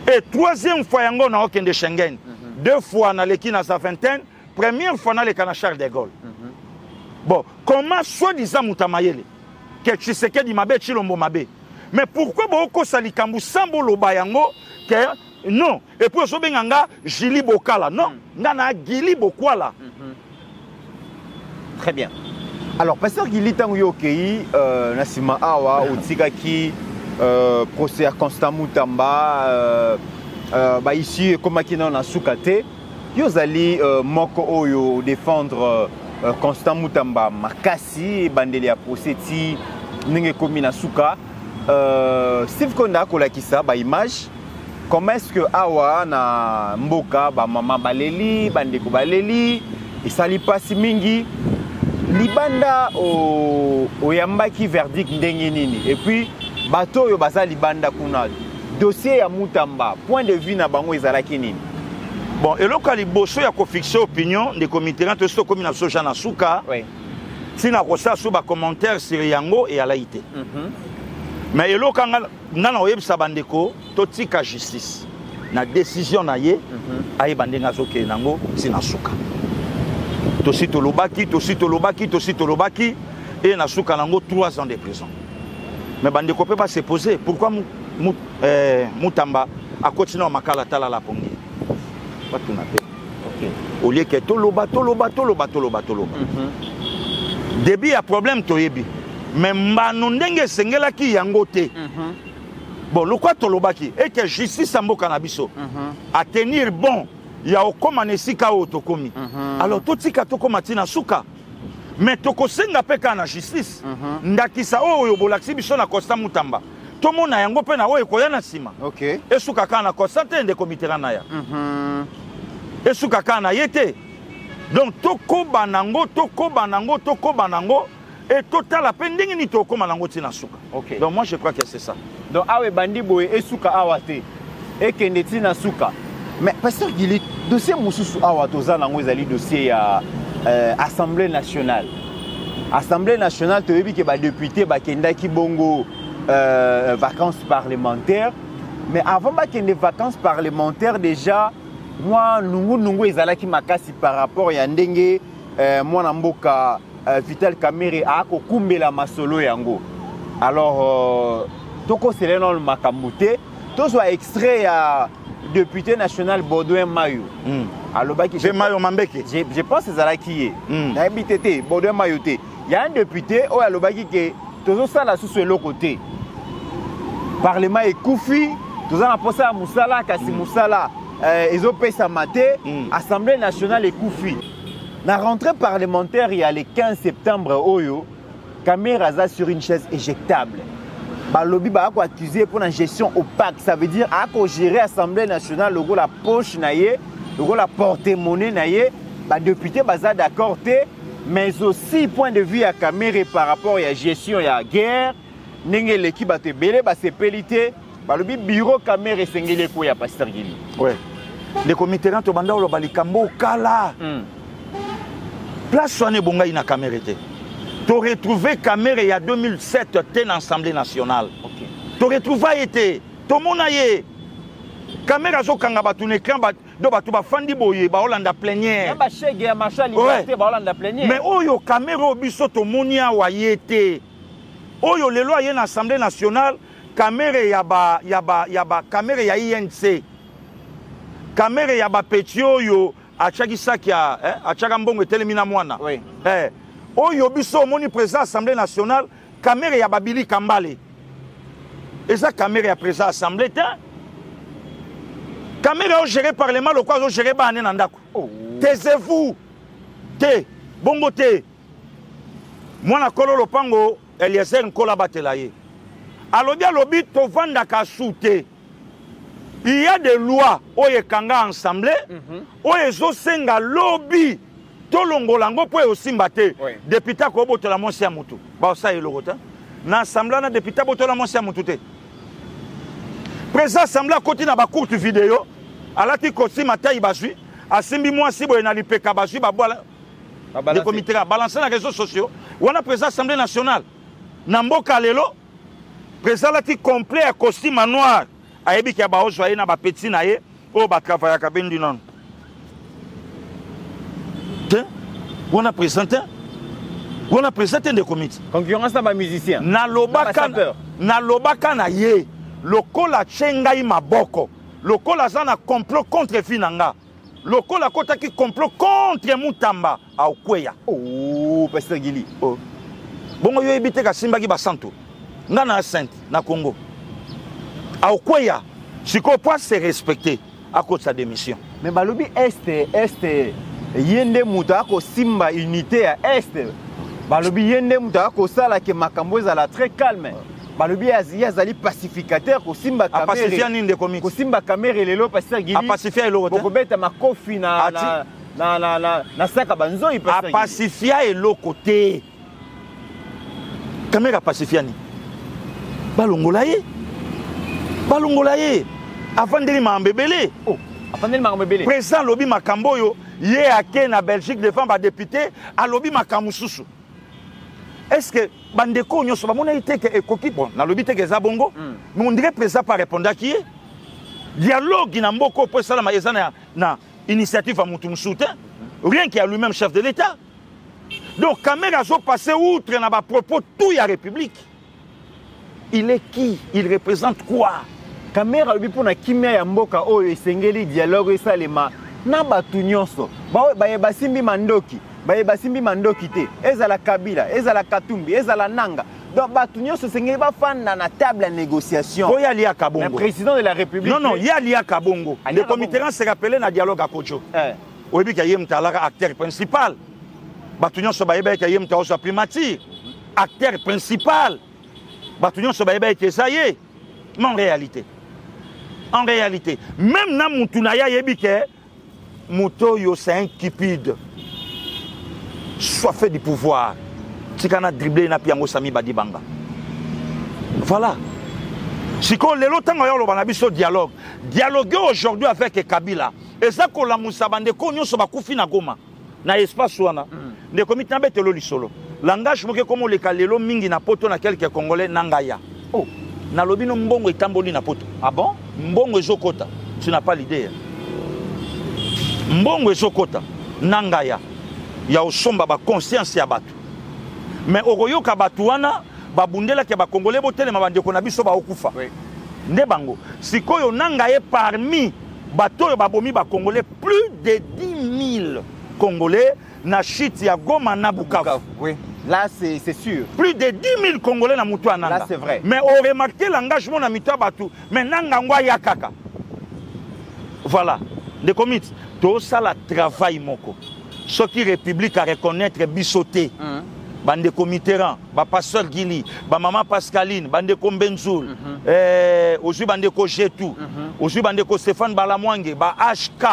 Et troisième fois yango na okende Schengen. 2 fois na leki na sa vingtaine, première fois na le kana Charles de Gaulle. Bon, comment soi-disant mutamayele que Tshisekedi mabe chilombo mabe. Mais pourquoi ba okosa likambu sambo loba yango que non, et puis so benganga Gili Bokala non, ngana Gili Bokwala. Très bien. Alors, pasteur Gili tango yokei nasima awa utikaki procès Constant Mutamba ba ici komaki na sukate yozali moko oyo défendre Constant Mutamba makasi bandeli ya procès ti ninge komi na suka Steve Konda kolakisa ba image. Comment est-ce que awa na mboka ba mama baleli bandeko baleli isali pasi mingi libanda oyambaki verdict ndenge nini et puis bato yo baza libanda kuna dossier ya Mutamba point de vue na bango ezalaki nini? Bon, eloko liboso ya ko fixer opinion de comité to sto komi na soja na suka. Oui. Sina ko sa so ba commentaire sur yango et alaité. Mais eloko ngana oyebisa bandeko to tika justice na décision na ye aye bandenga zoke nango sina suka. Tosi tolobaki et na suka nango 3 ans de prison. Mais bandeko peut pas se poser pourquoi Mutamba a continué à makala tala la pongi. Pas tout na pe. OK. Au lieu que toloba. Début a problème toyebi. Mais mbano ndenge sengelaki yango te. Bon, le quoi tolobaki et que justice amboka na biso à tenir bon. Il y a okoma nesika otokomi. Alors totika tokoma tina suka. Mais tokosenga peka na justice. Ndakisa oyo bolakisi biso na Constant Mutamba. Tomona yango pe na oyo koya na sima. OK. Esuka kana Constant de comité na ya. Esuka kana yete. Donc tokoba nango et total appending ni tokoma nango tina suka. OK. Donc moi je crois que c'est ça. Donc awe bandi boye esuka awate et kende tina suka. Mais pasteur Gili, dossier Moussousou Awa Toza nango ezali dossier à Assemblée nationale. Assemblée nationale, tu as vu que les députés qui bongo vacances parlementaires. Mais avant qu'il y ait des vacances parlementaires, déjà, moi, nous ezalaki makasi par rapport à Yandenge, moi, Namboka, Vital Kamerhe, a kumbela masolo yango. Alors, toko c'est le makamute, tout soit extrait à député national Baudouin Mayou. C'est Mayou Mambeke. Je pense que c'est ça qui est. N'habitez Baudouin Mayou. Il y a un député au Alobaki qui est tout ça là sous le côté. Parlement est Koufi, tout ça n'a pas ça à Moussala, Kassi Moussala, ils ont payé sa maté, Assemblée nationale est Koufi. La rentrée parlementaire, il y a le 15 septembre, Oyo, Kamerhe Aza sur une chaise éjectable. Le lobby a accusé pour une gestion opaque. Ça veut dire qu'il gérer l'Assemblée nationale, le la poche, le la porte-monnaie, les députés sont d'accord, mais aussi, point de vue à Kamerhe par rapport à la gestion et à la guerre, l'équipe a été belé, c'est pélité. Le bureau Kamerhe Sengele Koya Pasteur Gili. Oui. Les comités de Banda ou le Kambo Kala. Place soignée Bonga na Kamerhe. Tu as retrouvé Kamerhe il y a 2007 dans l'Assemblée nationale. Tu as retrouvé été. Tout le monde a été. Kamerhe a été en écran. Do batu ba fandi boye ba Hollande plénière. Ba chege ya marcha liberté ba Hollande plénière. Mais oyo Kamerhe obiso to monia wa yete. Oyo lelo aye na Assemblée nationale Kamerhe yaba Kamerhe ya INC. Kamerhe yaba petio yo achaki sakia achaka mbongo telemina mwana. Oui. Oyo biso moni président Assemblée nationale Kamerhe yaba Billy Kambale. Et ça Kamerhe ya président Assemblée ta Kamerhe a géré le Parlement, le quoi a géré Bané Nandako. Taisez-vous. Té. Bongo té. Moi, na kolo lopango, Eliezer Nkola Batelaye. Alobi alobi, to vanda ka soute. Il y a des lois, oye kanga ensemble, oye zo senga lobby, to longolango po aussi mbate. Député ko boto la monsi amutu. Ba sa yelo rota. Na assemblée na député boto la monsi amutu te. Président assemblée côté na ba courte vidéo. Alati kosi matai bazui asimbi mwasi boye na lipeka bazui babwala de comité a balancé les réseaux sociaux on a président assemblée nationale na mboka lelo président lati complet à costume noir ayebi ki ba ozoye na ba petit na ye o ba travailler ka bendi non on a présenté des comités concurrence na ba musicien na lobaka na ye lokola chengai maboko lokola zana complot contre Finanga. Lokola kota qui complot contre Mutamba à Okweya. Oh, Pasteur Gili. Oh. Bongo yo ebite ka simba ki basanto. Nga na sainte na Congo. À Okweya, siko pas se respecter à cause de sa démission. Mais balobi est yende muta ko simba unité à est. Balobi yende muta ko sala ke makambo ezala très calme. Balobi azali pacificateur ko simba Kamerhe. Pacifier nini de comics. Ko simba Kamerhe lelo Pasteur Gili. A pacifier eloko. Ko beta makofi na saka banzoi Pasteur Gili. A pacifier eloko te. Kamerhe pacifier ni. Balongola ye. Afandeli mambebele. Oh, afandeli mambebele. Président lobi makambo yo ye ake na Belgique devant ba député a lobi makamususu. Est-ce que bandeko nyoso ba mona ite ke ekoki bon na lobi te ke za bongo mais on dirait président pas répondre à qui dialogue na mboko pour ça na initiative à mutu msoute rien qui a lui-même chef de l'état donc Kamerhe a passé outre na ba propos tout ya république il est qui il représente quoi Kamerhe lobi pona kimia ya mboka oyo esengeli dialogue esalema na batu nyonso ba simbi mandoki basimbi mandoki te ezala Kabila ezala Katumbi ezala Nanga donc batu nyonso sengeli bafanda na table de négociation ko yali ya Kabongo le président de la République non yali ya Kabongo le comité se rappelé na dialogue à Kocho oyebi ka yem talaka acteur principal batu nyonso bayeba ka yem taosa primature acteur principal batu nyonso bayeba ka saye mais en réalité même na mutuna ya yebi ke muto yo c'est un cupide soit fait du pouvoir. Si on a dribblé na piango sami badibanga. Voilà. Si on le longtemps on a biso dialogue. Dialoguer aujourd'hui avec Kabila. Et ça qu'on la moussa bande ko nyoso ba kufi na Goma. Na espace wana. Ne comité na betelo lisolo. langage moke comme le kalelo mingi na poto na quelques congolais nangaya. Oh, na lobino mbongo etamboli na poto. Ah bon? Mbongo ezokota. Tu n'as pas l'idée. Mbongo ezokota nangaya. Ya osomba ba conscience ya batu. Mais okoyoka batu wana babundela ke ba congolais botelema bandeko na biso ba okufa. Oui. Nde bango. Sikoyo nangaye parmi bato yo babomi ba congolais plus de 10 000 congolais na chite ya Goma na Bukavu. Oui. Là c'est sûr. Plus de 10 000 congolais na mutu ananga. Là c'est vrai. Mais on remarque l'engagement na mito batu. Mais nanga ngwa ya kaka. Voilà. De commit. To ça la travail moko. Ce qui république à reconnaître bisoté. Bande comiteran, ba pasteur Gili, ba maman Pascaline, bande Kombenzoul, aujourd'hui bande ko Jetou, aujourd'hui bande ko Stéphane Balamwange, ba HK,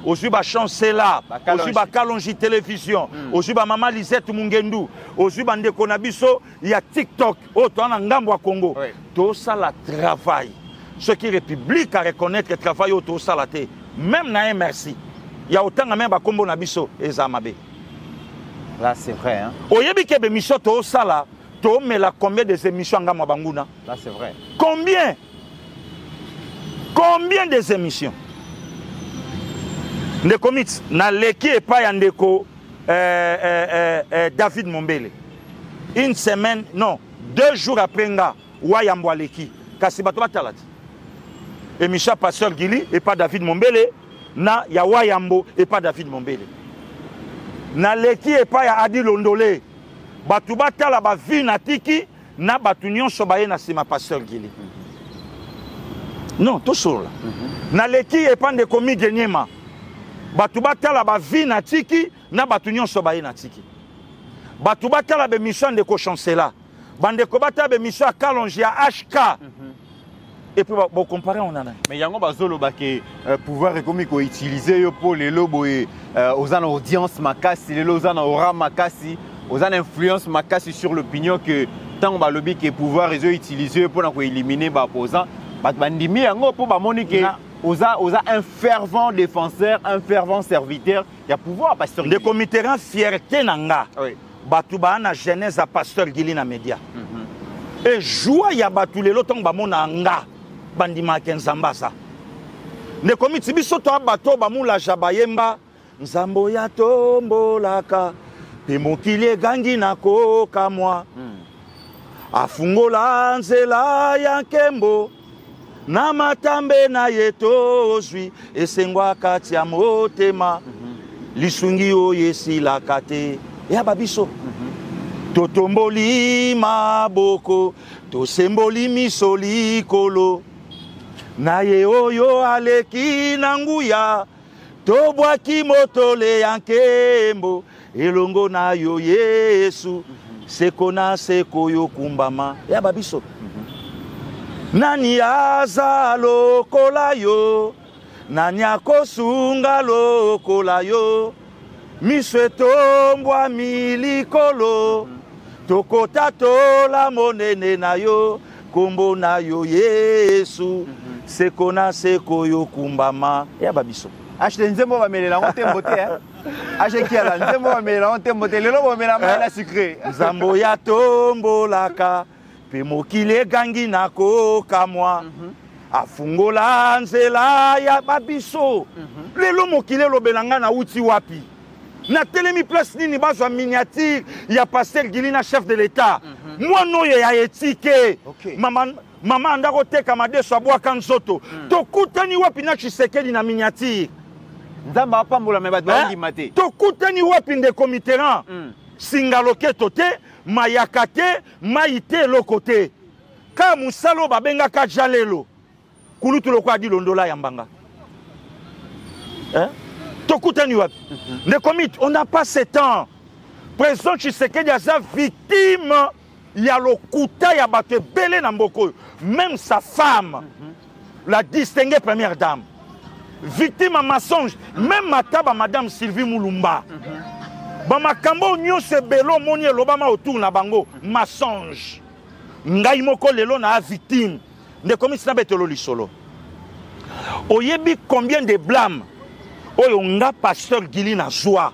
aujourd'hui ba Chancela, aujourd'hui ba Kalonji télévision, aujourd'hui ba maman Lisette Mungendu, aujourd'hui bande ko nabiso ya TikTok, autant na ngambo à Congo. Tout ça la travail. Ce qui république à reconnaître le travail auto ça la té. Même na merci. Il y a autant même ba kombo nabiso ezamabe. Là, c'est vrai. Hein? Oyebi ke bemission to sala, to me la combien des émissions nga mabanguna? Là, c'est vrai. Combien? Combien des émissions? Ndeko Mitz, na leki et pas yandeko David Mombele. Une semaine, non, 2 jours après nga, wayambo leki. Kasi bato batalat. Émission Pasteur Gili et pas David Mombele, na ya wayambo et pas David Mombele. Na leki et pas ya Adi Londolé. Batu batala ba vi na tiki na batu nyonso baye na sima Pasteur Gili. Non, tout sur là. Na leki et pas de komi genyema. Batu batala ba vi na tiki na batu nyonso baye na tiki. Batu batala be mission de ko chancela. Bande ko batala be mission à Kalonji à HK. Et puis bon comparer on en a. Mais yango bazolo ba ke pouvoir économique ko utiliser yo pour les lobo et aux an audience makasi, les aux an aura makasi, aux an influence makasi sur l'opinion que tant ba lobby que pouvoir ils utiliser pour na ko éliminer ba opposant. Ba bandimi yango pour ba monique aux a un fervent défenseur, un fervent serviteur, il y a pouvoir pasteur. De comiteran fierté nanga. Oui. Batu ba na jeunesse à pasteur Gili na média. Et joie ya batu lelo tong ba mona nga. Bandima kenzambasa. Ne komiti biso to bato ba mula jabayemba nzambo ya tombolaka pe mokili gangi nako kamwa afungola nzela ya nkembo na matambe na yetozwi esengwa kati ya motema lisungi oyo esilaka te ya babiso totomboli maboko tosemboli miso likolo na ye oyo aleki na nguya tobwaki motole ya nkembo elongo na yo Yesu seko na seko yo kumbama ya babiso nani aza lokola yo nani akosunga lokola yo miso etombwa milikolo tokota tola monene na yo kombo na yo Yesu seko na seko yo kumbama ya babiso acheter nzembo ba melela on tembo te hein acheter ki ala nzembo ba melela on tembo te lelo ba melela ma la sucré nzambo ya tombolaka pe mokili gangi nako kamwa afungola nzela ya babiso lelo mokili lobelanga na uti wapi na telemi place nini bazwa miniature ya pasteur Gili na chef de l'état moi noye ya etike mama andako teka madeso abwaka nzoto tokutani wapi na Tshisekedi na miniature nzamba apambola me bato bangi mate tokutani wapi ndeko Mitterrand singaloketo te mayaka te maite lokote ka musalo babengaka jalelo kulutu loko adi londola ya mbanga tokutani wapi ndeko Mit on n'a pas ce temps président Tshisekedi aza victime ya lokuta ya bato ebele na mboko même sa femme la distinguée première dame victime à mensonge même mataba madame Sylvie Moulumba bamakambo nyonso ebele omoni elobama autour na bango mensonge ngai moko lelo na victime ndeko Mit na betelo lisolo oyebi combien de blâme oyo nga pasteur Gili na joie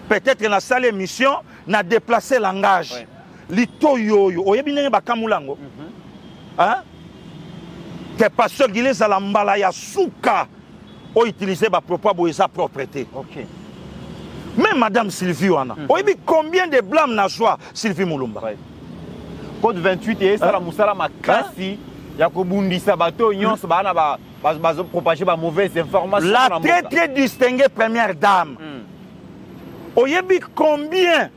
peut-être na salle émission na déplacer langage litoyo yo oyebi ndenge bakamulango hein que pasteur Guilé zala mbala ya suka o utiliser ba propos boye sa propreté. OK. Même madame Sylvie wana oyebi combien de blâme na joie Sylvie Mulumba. Code 28 et ça la musala makasi ya kobundisa bato nyonso bana ba propager ba mauvaise information. La très très distinguée première dame. Oyebi combien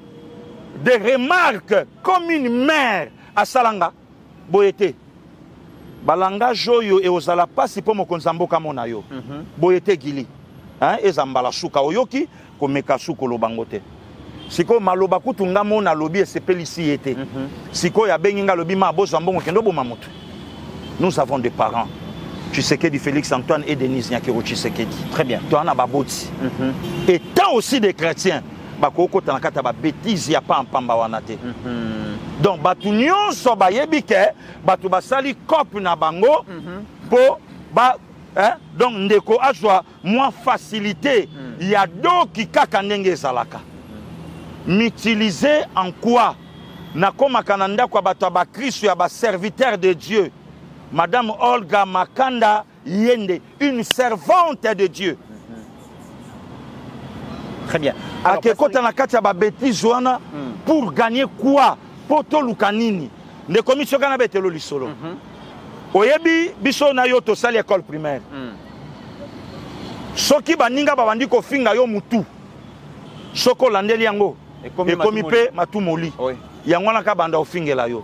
de remarques comme une mère à Salanga boyete balanga joyo et ozala pasi po mokonzamboka mona yo boyete gili hein ezambala suka oyoki komeka suko lobangote siko maloba kutunga mona lobi esepelisi yete siko ya benginga lobi ma bozambongo kendo bo mamutu. Nous avons des parents Tshisekedi Félix Antoine et Denise Nyakero Tshisekedi. Très bien. Toi na baboti. Et tant aussi des chrétiens bakoko tanakata ba bêtise ya pa pamba wanate. Donc batu nyonso bayebi ke batu basali cop na bango po ba hein donc ndeko azwa moins facilité ya doki kaka ndenge ezalaka. M'utiliser en quoi na koma kananda kwa batu ba Christ ya ba serviteur de Dieu. Madame Olga Makanda Yende, une servante de Dieu. Très bien. Alors, pour gagner quoi? Pour tout le canini. Les commissions canabete le solo. Oyebi, biso na yo to sali école primaire. Soki baninga babandi ko finga yo mutu. Soko landeli yango. Ekomi pe matumoli. Yango na ka banda ofingela yo.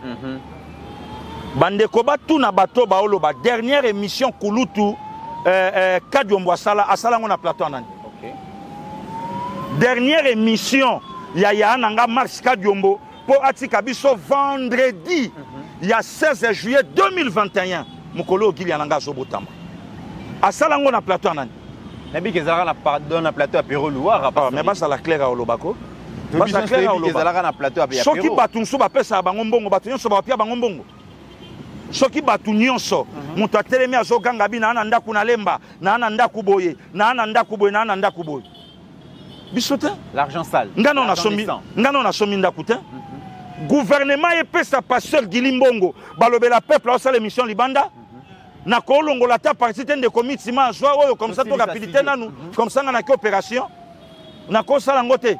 Bande koba tout na bato baolo ba dernière émission Kulutu Kadiombo asala ngona plateau nani. OK. Dernière émission ya nanga Max Kadiombo pour atika biso vendredi il y a 16 juillet 2021 mukolo gili nanga zobotama. Asala ngona plateau nani. Nabi kezala na pardon na plateau apéro Louara parce mais basa la claire olobako. Basa claire kezala na plateau apéro. Soki batunsu ba pesa bango mbongo batunso ba pia bango mbongo. Soki batu nyonso mutu atelemi azoganga bi na ana ndaku na lemba na ana ndaku boye na ana ndaku boye na ana ndaku boye bisote l'argent sale ngano na somi ndaku te gouvernement epesa pasteur Gilimbongo balobela peuple au sale mission libanda na kolongola ta partie de comité ma joie oyo comme ça to rapidité nanu comme ça na ki opération na ko sala ngote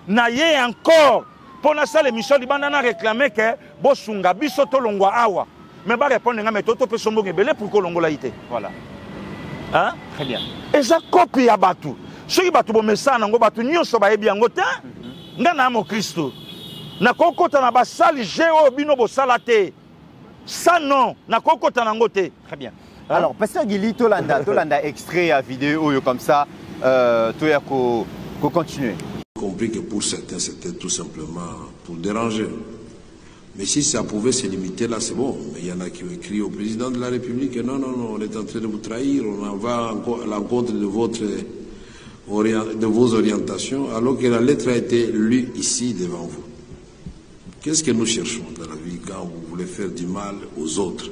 na ye encore pour na sale mission libanda na réclamer que bosunga biso to longwa awa. Mais pas répondre à mes toto peut sombonge belé pour que l'on l'aïté. Voilà. Hein? Très bien. Et ça copie à Batu. Ceux qui battent bon message, n'ont pas battu ni on se bat bien goûté. N'en mon Christo. N'a qu'au na basali géo bino bo salate. Ça non. N'a qu'au na ngote. Très bien. Alors, pasteur Gili Tolanda extrait à vidéo comme ça. Toi ya ko continuer. Compris que pour certains c'était tout simplement pour déranger. Mais si ça pouvait se limiter là, c'est bon. Mais il y en a qui ont écrit au président de la République, non, on est en train de vous trahir, on en va à l'encontre de vos orientations, alors que la lettre a été lue ici devant vous. Qu'est-ce que nous cherchons dans la vie quand vous voulez faire du mal aux autres?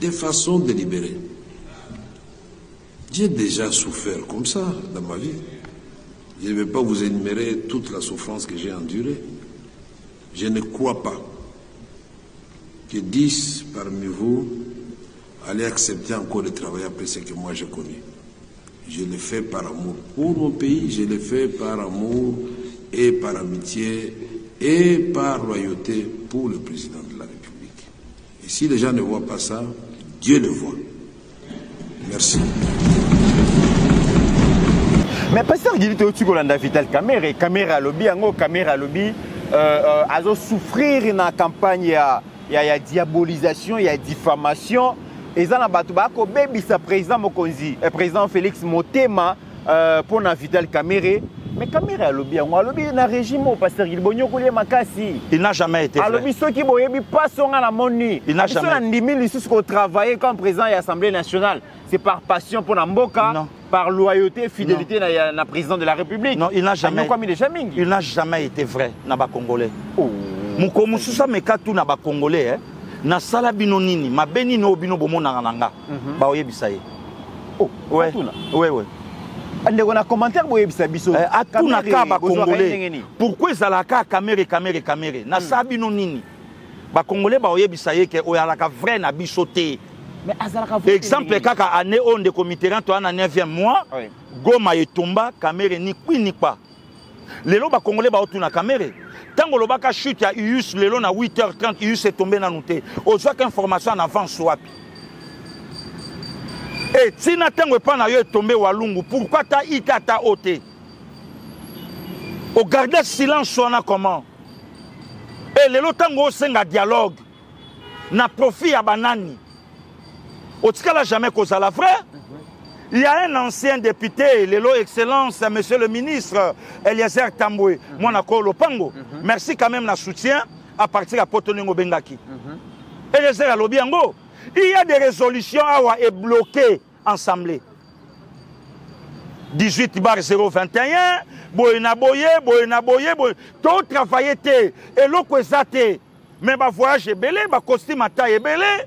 De façon délibérée. J'ai déjà souffert comme ça dans ma vie. Je ne vais pas vous énumérer toute la souffrance que j'ai endurée. Je ne crois pas que 10 parmi vous allaient accepter encore de travailler après ce que moi j'ai connu. Je l'ai fait par amour pour mon pays, je l'ai fait par amour et par amitié et par loyauté pour le président de la République. Et si les gens ne voient pas ça, Dieu le voit. Merci. Mais pasteur Gili Tolanda Vital caméra lobby, caméra lobby, a souffrir dans la campagne. Il y a diabolisation, il y a diffamation. Et ça, il y a président Mokonzi, président Félix Motema pour la Vital Kamere. Mais Kamere a lobby un régime au pasteur Gilbonio Koulier Makasi. Il n'a jamais été. Alors, ceux qui ne pas son à la monnaie. Il n'a jamais été. Ils ont travaillé comme président de l'Assemblée nationale. C'est par passion pour Namboka, par loyauté, fidélité à la président de la République. Non, il n'a jamais. Il n'a jamais été vrai, Naba Congolais. Mukomususa mekatu na ba Congolais na sala bino nini mabeni no bino bomona nanga ba oyebisa ye. Oh, ouais. On a commentaire à tout na kaba congolais. Pourquoi ezalaka caméré na sabino nini? Ba congolais ba oyebisa ye ke oyalaka vrai na biso te. Mais azalaka vrai. Exemple kaka année on de comité to na 9e mois. Goma etomba caméré ni kwini pa. Lelo ba congolais ba otuna caméré. Tango lobaka chute ya US lelo na 8h30 US est tombé na nouté. Ozwa ka information en avance wapi. Et tina tango pa na yo est tombé walungu, pourquoi ta itata oté? O garder silence sona comment? Et lelo tango senga dialogue na profit ya banani. O tikala jamais cause la vrai. Il y a un ancien député, lelo excellence monsieur le ministre Eliezer Tamboué, mon accord Lopango. Merci quand même na soutien à partir à Potoningo Bengaki. Eliezer Alobiango. Il y a des résolutions à bloquer ensemble. 18/021, boyena boye, tout travailler te, et l'eau zate, mais ba voyage est belé, ba costume à taille est belé,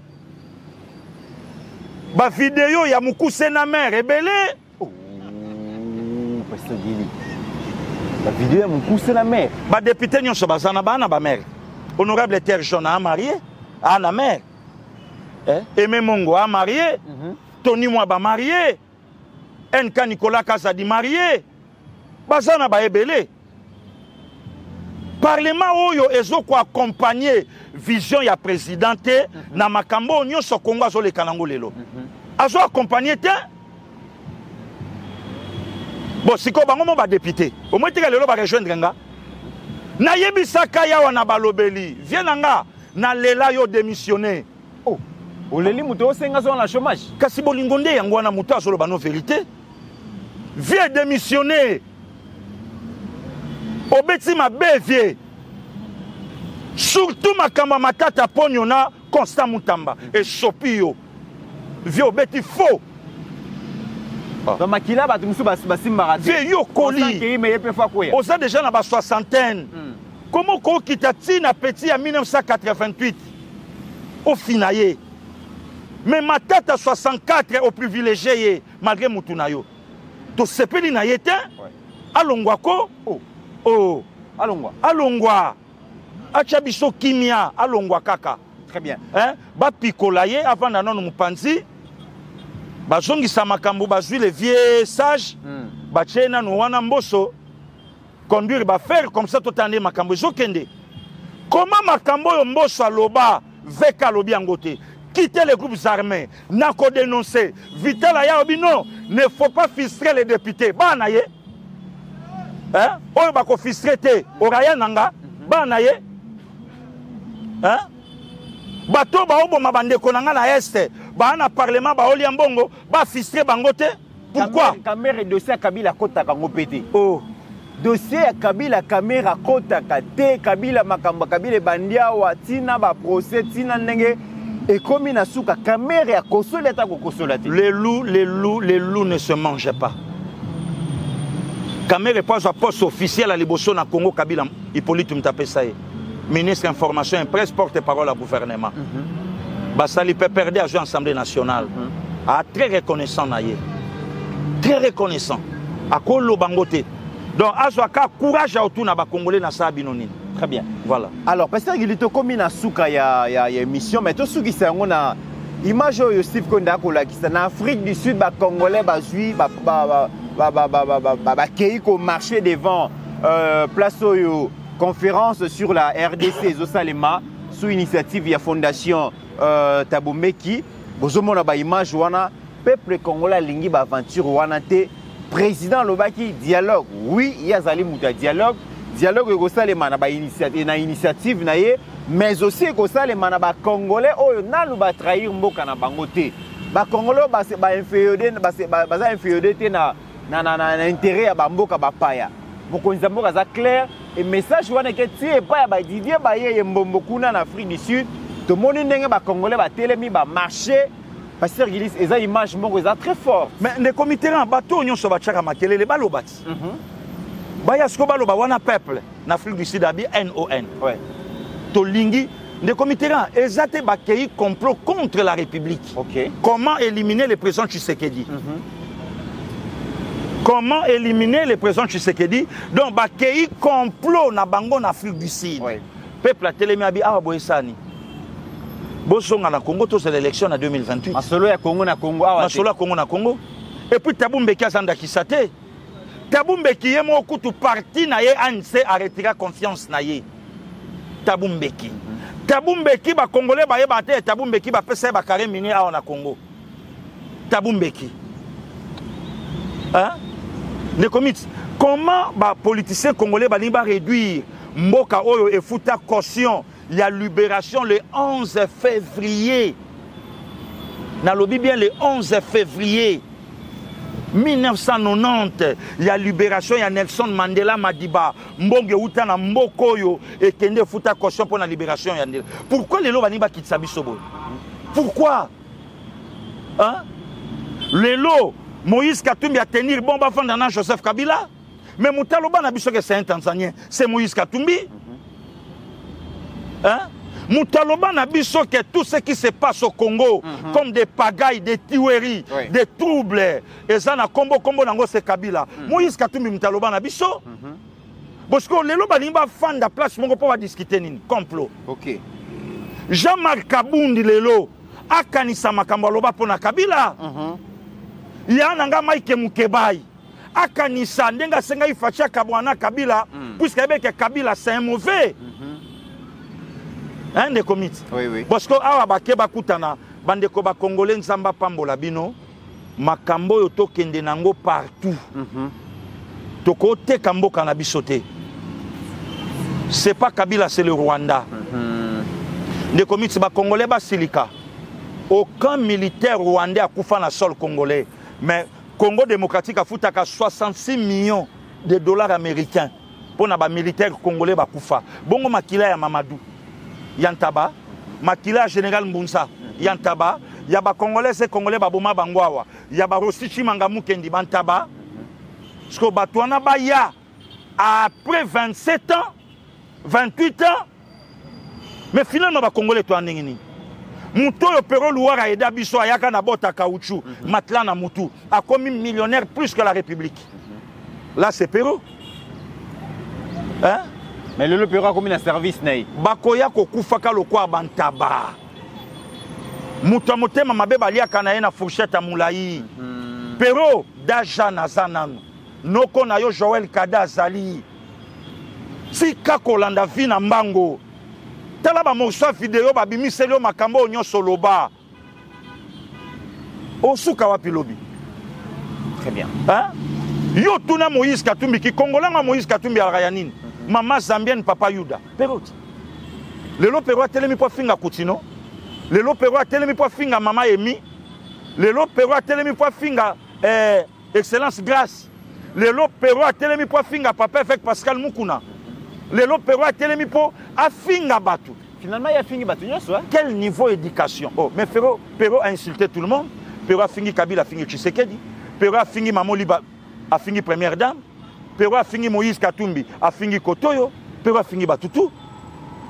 ba vidéo ya mukuse na mer est belé. Oh, pasteur Gili. La vidéo ya mukuse na mer. Ba député nyon so bazana ba na ba mer. Honorable Terre Jaune a marié, a na mer. Aimé Mongo a marié, Tony Mwaba marié, NK Nicolas Kazadi marié, Bazana ba ebele. Parlement oyo ezo ko accompagner vision ya présidente na makambo nyo so Kongo azo le kanango lelo. Azo accompagner te. Bon siko bango mo ba député. Au moins tika lelo ba rejoindre nga. Na yebisaka ya wana balobeli. Viens nga na lela yo démissionner. Oh. Oleli muto senga zo na chômage. Kasi bolingonde yango na muto azolo bano vérité. Viens démissionner. Obeti ma bévier. Surtout makamba matata ponyona Constant Mutamba et Sopio. Viens obeti faux. Dans makila ba tumusu basimba viens yo koli. Oza déjà na ba soixantaine. Comment ko kitati na petit en 1988 au finaye. Mais ma tête à 64 au privilégié malgré Mutunayo. To sepeli na yete alongwa ko oh alongwa achabiso kimia alongwa kaka. Très bien. Hein ba pikolaye avant na non mupanzi ba zongi sa makambo ba zui les vieux sages ba chena no wana mboso conduire ba faire comme ça totande makambo zokende. Comment makambo yo mboso aloba veka lobi angote. Quitter les groupes armés, n'a qu'à dénoncer. Vital Ayabino, ne faut pas frustrer les députés. Banaye. Hein? On va frustrer Oraya Nanga. Banaye. Hein? Bato ba obo mabande konanga na este. Ba na parlement ba oliambongo, ba frustrer bangote. Pourquoi? Caméra dossier Kabila kota kango pété. Oh. Dossier Kabila caméra kota kate Kabila makamba Kabila bandia wa tina ba procès tina ndenge. Et comme il a souka caméra consolé ta consolate. Les loups ne se mangent pas. Caméra pas un poste officiel à Liboso na Congo Kabila Hippolyte Mtapessaye. Ministre information et presse porte-parole à gouvernement. Basali peut perdre à l'Assemblée nationale. Très reconnaissant naïe. Très reconnaissant. À Kolo Bangote. Donc Azoaka courage à autour na ba Congolais na Sabinoni. Très bien. Voilà. Alors, parce qu'il est comme une souka ya émission, mais tout ce qui s'est en a image de Steve Konda qui est en Afrique du Sud, ba Congolais, ba Juif, ba Keiko marché devant place au conférence sur la RDC Zosalema sous initiative de la fondation Tabomeki. Bozomona ba image wana peuple congolais lingi ba aventure wana te président Lobaki dialogue. Oui, il y a zali muta dialogue. Dialogue ekosalema na ba initiative na ye mais aussi ekosalema na ba congolais oyo nanu ba trahir mboka na bango te ba congolais ba infériorité na intérêt ya ba mboka ba paya mokonzi mboka za clair et message wana ke tie pa ya ba Didier ba ye mbombo kuna na Afrique du Sud to moni ndenge ba congolais ba telemi ba marché pasteur Gilis eza image moko eza très fort mais les comités en bateau nyonso ba tchaka makelele balobati Bayasko baloba wana peuple en Afrique du Sud abi NON. Ouais. Tolingi de comitéran ezate bakei complot contre la République. OK. Comment éliminer le président Tshisekedi? Comment éliminer le président Tshisekedi? Donc, bakei complot na bango en Afrique du Sud. Oui. Peuple a télémi ah boesani. Bosonga na Congo, c'est l'élection en 2028. Masolo ya Congo na Congo. Masolo ya Congo na Congo. Et puis Tabumbeki a zanda kisate. Tabumbeki ye mo kutu parti na ye ANC a retiré confiance na ye. Tabumbeki. Tabumbeki ba Congolais ba ye ba te Tabumbeki ba pesa ba carré minier a na Congo. Tabumbeki. Hein? Comment les politiciens congolais vont réduire Mboka Oyo et Fouta caution? Il y a libération le 11 février. Dans le bien le 11 février 1990, il y a libération, il y a Nelson Mandela Madiba, Mbonge Outana Mbokoyo et Kende Fouta caution pour la libération. Pourquoi les lots vont quitter Sabisobo? Pourquoi? Hein? Les lots Moïse Katumbi a tenu bon bafan dans Joseph Kabila. Mais Moutaloba n'a que c'est un Tanzanien. C'est Moïse Katumbi. Hein? Moutaloba n'a que tout ce qui se passe au Congo, comme des pagailles, des tueries, des troubles, et ça n'a combo nango c'est Kabila. Moïse Katumbi Moutaloba n'a parce que les loba n'imba fan de place mon pour discuter nini complot. OK. Jean-Marc Kabundi lelo akanisa makambo loba pona Kabila. Il y a un Mike Mukebai. Akanisa, ndenga senga ifacha kabwana Kabila, puisque Kabila c'est un mauvais. Hein, des comités. Oui, oui. Parce que awa bakeba kutana, bandeko ba Congolais nzamba pambola bino, makambo yo tokende nango partout. Toko te kambo kana bisote. C'est pas Kabila, c'est le Rwanda. Des comités ba Congolais ba silika. Aucun militaire rwandais a koufa na sol congolais. Mais Congo démocratique a foutu 66 millions de dollars américains pour les militaires congolais bakoufa. Bongo makila ya Mamadou Yantaba, makila général Mbunsa Yantaba, yaba congolais c'est congolais baboma bangwawa, yaba Rosichi Mangamu Kendi Bantaba. Parce que batouana baya après 27 ans, 28 ans, mais finalement ba congolais to anengini. Mouto yo pero luara eda biso ayaka na bota caoutchouc, matla na mutu, a commis millionnaire plus que la République. Là c'est pero. Hein? Mais le pero a commis un service nei. Bakoya ko kufaka lokwa bantaba. Muto motema mabe baliaka na na fourchette à moulayi. Pero daja na zanan. Noko na yo Joël Kada Zali. Si kakolanda vi na mbango. Tala ba morceau vidéo ba bimiselo makambo onyo soloba. Osuka wapi lobi. Très bien. Hein? Yo tuna Moïse Katumbi ki Congolais Moïse Katumbi ala yanine. Maman zambienne papa Yuda. Peroti. Lelo pero atelemi po finga Kutino. Lelo pero atelemi po finga mama Emi. Lelo pero atelemi po finga excellence grâce. Lelo pero atelemi po finga papa avec Pascal Mukuna. Lelo pero atelemi po afinga batu. Finalement, il y a fini batu. Quel niveau d'éducation? Oh, mais Pero a insulté tout le monde. Pero a fini Kabila, a fini Tshisekedi. Pero a fini Maman Liba, a fini Première Dame. Pero a fini Moïse Katumbi, a fini Kotoyo. Pero a fini Batutu.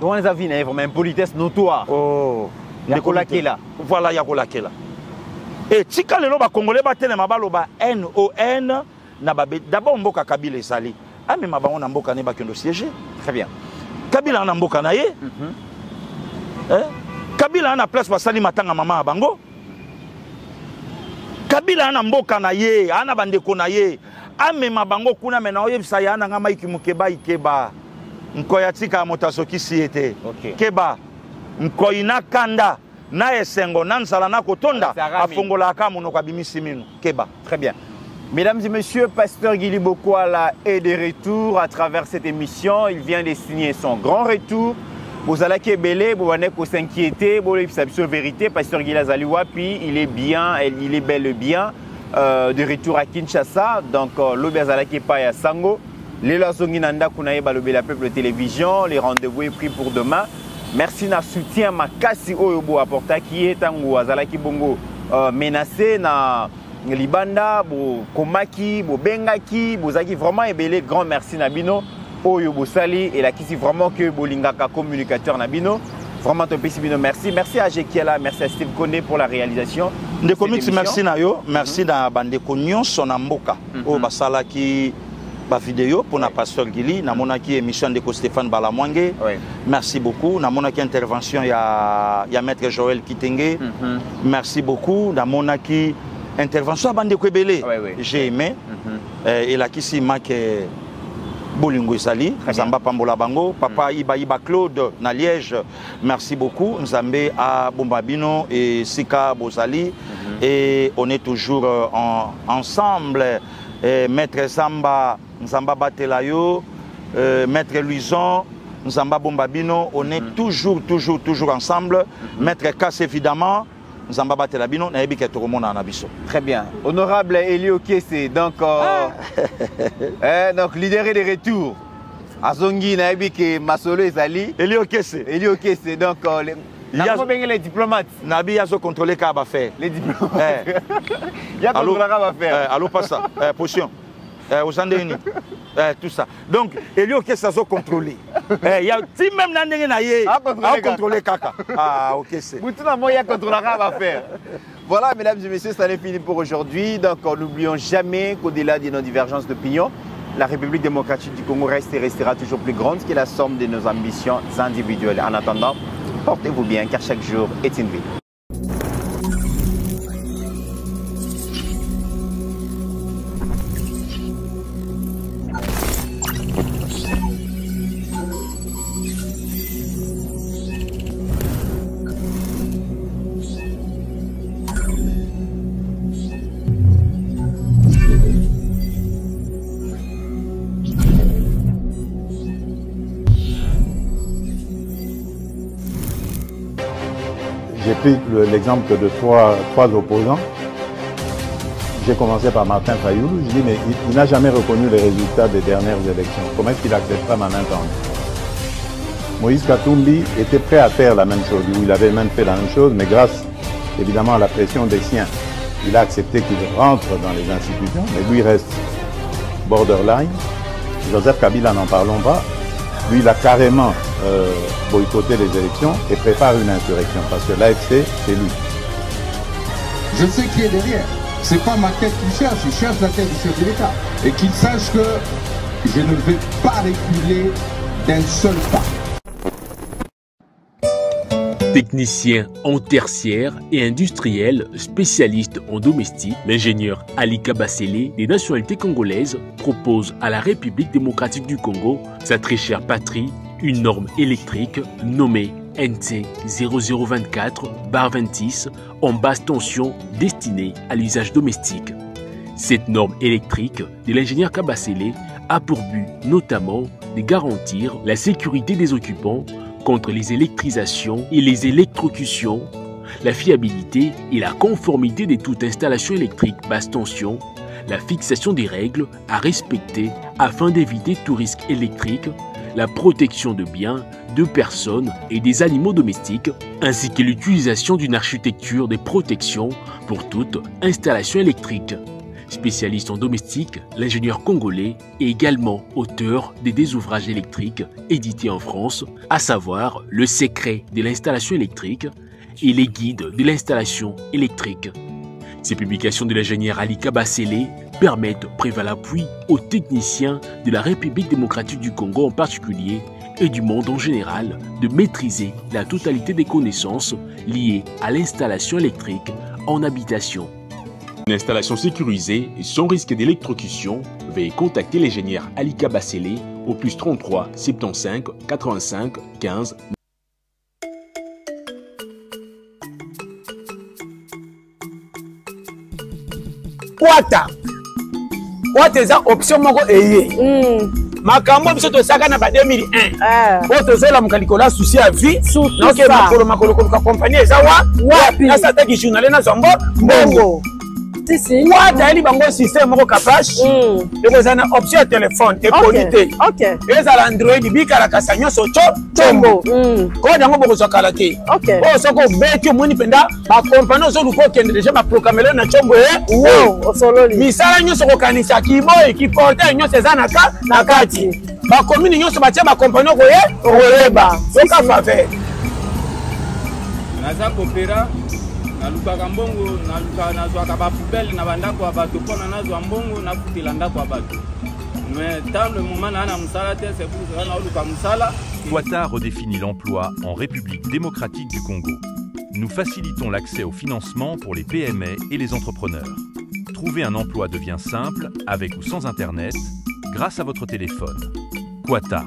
Donc on les a vus, vraiment une politesse notoire. Oh, Yakolakela. Voilà, Yakolakela. Et tika lelo ba Congolais ba tele mabalo ba NON na babe. D'abord mboka Kabila esali. Ah mais mabango na mboka ne ba kendo siéger. Très bien. Kabila na mboka na ye. Kabila na place basali matanga mama bango. Kabila na mboka na ye, ana bandeko na ye. Amema bango kuna mena oyebisa ya na ngama ikimukeba ikeba. Nkoya tika motasoki siete. Keba. Nkoina kanda na esengo na nsala na kotonda afongola aka monoko abimisi mino. Keba. Très bien. Mesdames et messieurs, Pasteur Guili Bokwala est de retour à travers cette émission. Il vient de signer son grand retour. Vous allez belé, vous allez s'inquiéter, vous allez savoir vérité. Pasteur Guili Azaliwapi, il est bien, il est bel et bien de retour à Kinshasa. Donc, l'Obézalaki Paya Sango, les Lazonginanda Kunaïba, le Bela Peuple Télévision, les rendez-vous est pris pour demain. Merci na soutien Makasi Oyobo apporta qui est Tango Azalaki Bongo menacé na Libanda, bo Komaki, bo Bengaki, bo Zaki vraiment ébélé, grand merci Nabino, Oyo Bosali et là qui c'est vraiment que Bolingaka communicateur Nabino. Vraiment, merci. Merci à Jekiela, merci à Steve Koné pour la réalisation. De comics, merci Nayo, merci à Bande Konyon Sonamboka, au Basala qui ba vidéo pour na pasteur Gili, na monaki émission de Stéphane Balamwange. Merci beaucoup. Na monaki intervention ya maître Joël Kitenge. Merci beaucoup. Na monaki intervention à Bande Kwebele. J'ai aimé. Et là qui s'y marque Bolingo Isali, Nzamba Pambola Bango, Papa Iba Claude na Liège. Merci beaucoup. Nzambe à Bombabino et Sika Bozali. Et on est toujours ensemble. Maître Zamba Nzamba Batelayo, Maître Luison, Nzamba Bombabino, on est toujours ensemble. Maître Kass évidemment, Nzamba Batelabino, Naebi Ketoromona Anabiso. Très bien. Honorable Elio Kesse, donc, donc leader des retours. Azongi Naebi Ke Masolo Ezali. Elio Kesse, donc il y a les diplomates. Nabi Yazo contrôlé qu'à faire. Les diplomates. Il y a contrôlé qu'à faire. Allô, pas ça. Potion. Aux Andéni. Tout ça. Donc, Elio Kesse a contrôlé. Il y a même l'année à contrôler Kaka. Ah, ok, c'est. Il y a contrôlé qu'à faire. Voilà, mesdames et messieurs, ça n'est fini pour aujourd'hui. Donc, n'oublions jamais qu'au-delà de nos divergences d'opinion, la République démocratique du Congo reste et restera toujours plus grande que la somme de nos ambitions individuelles. En attendant, portez-vous bien car chaque jour est une vie. J'ai pris l'exemple de trois opposants. J'ai commencé par Martin Fayoulou. Je dis, mais il n'a jamais reconnu les résultats des dernières élections. Comment est-ce qu'il acceptera ma main tendue? Moïse Katumbi était prêt à faire la même chose. Il avait même fait la même chose, mais grâce évidemment à la pression des siens, il a accepté qu'il rentre dans les institutions, mais lui reste borderline. Joseph Kabila, n'en parlons pas. Lui, il a carrément boycotté les élections et prépare une insurrection parce que l'AFC, c'est lui. Je sais qui est derrière. C'est pas ma tête qu'il cherche, il cherche la tête du chef de l'État. Et qu'il sache que je ne vais pas reculer d'un seul pas. Technicien en tertiaire et industriel spécialiste en domestique, l'ingénieur Ali Kabasele des nationalités congolaises propose à la République démocratique du Congo, sa très chère patrie, une norme électrique nommée NT 0024/26 en basse tension destinée à l'usage domestique. Cette norme électrique de l'ingénieur Kabasele a pour but notamment de garantir la sécurité des occupants contre les électrisations et les électrocutions, la fiabilité et la conformité de toute installation électrique basse tension, la fixation des règles à respecter afin d'éviter tout risque électrique, la protection de biens, de personnes et des animaux domestiques, ainsi que l'utilisation d'une architecture de protection pour toute installation électrique. Spécialiste en domestique, l'ingénieur congolais est également auteur des ouvrages électriques édités en France, à savoir Le secret de l'installation électrique et Les guides de l'installation électrique. Ces publications de l'ingénieur Ali Kabasele permettent de prévoir l'appui aux techniciens de la République démocratique du Congo en particulier et du monde en général de maîtriser la totalité des connaissances liées à l'installation électrique en habitation. Une installation sécurisée et sans risque d'électrocution, veuillez contacter l'ingénieur Ali Kabasele au plus 33 75 85 15. Wata eza option moko eye makambo biso tosaka na ba 2001 po tozela mukalikolo souci à vie donc makolo ka compagnie eza na sataki journaliste na zombo mbongo wata eli bango système moko capache ekozala na option ya téléphone ekoni te ezala android bikalaka sa nyonso combo kode yango bokozwakala te oyo soki obeti omoni mpenza bakompani ozoluka okende deja baproclamele na combo misala nyonso kokanisa kiboyi kiporte nyonso eza na kati bakomini nyonso batia bakompani okoyeba soka faveur naza kopera nalukaka mbongo nazwaka bapubele na bandako ya bato mpona nazwa mbongo nakutela ndako ya bato. Mais tant le moment na musala te c'est pour ça naoluka musala. Quata redéfinit l'emploi en République démocratique du Congo. Nous facilitons l'accès au financement pour les PME et les entrepreneurs. Trouver un emploi devient simple avec ou sans Internet grâce à votre téléphone. Quata.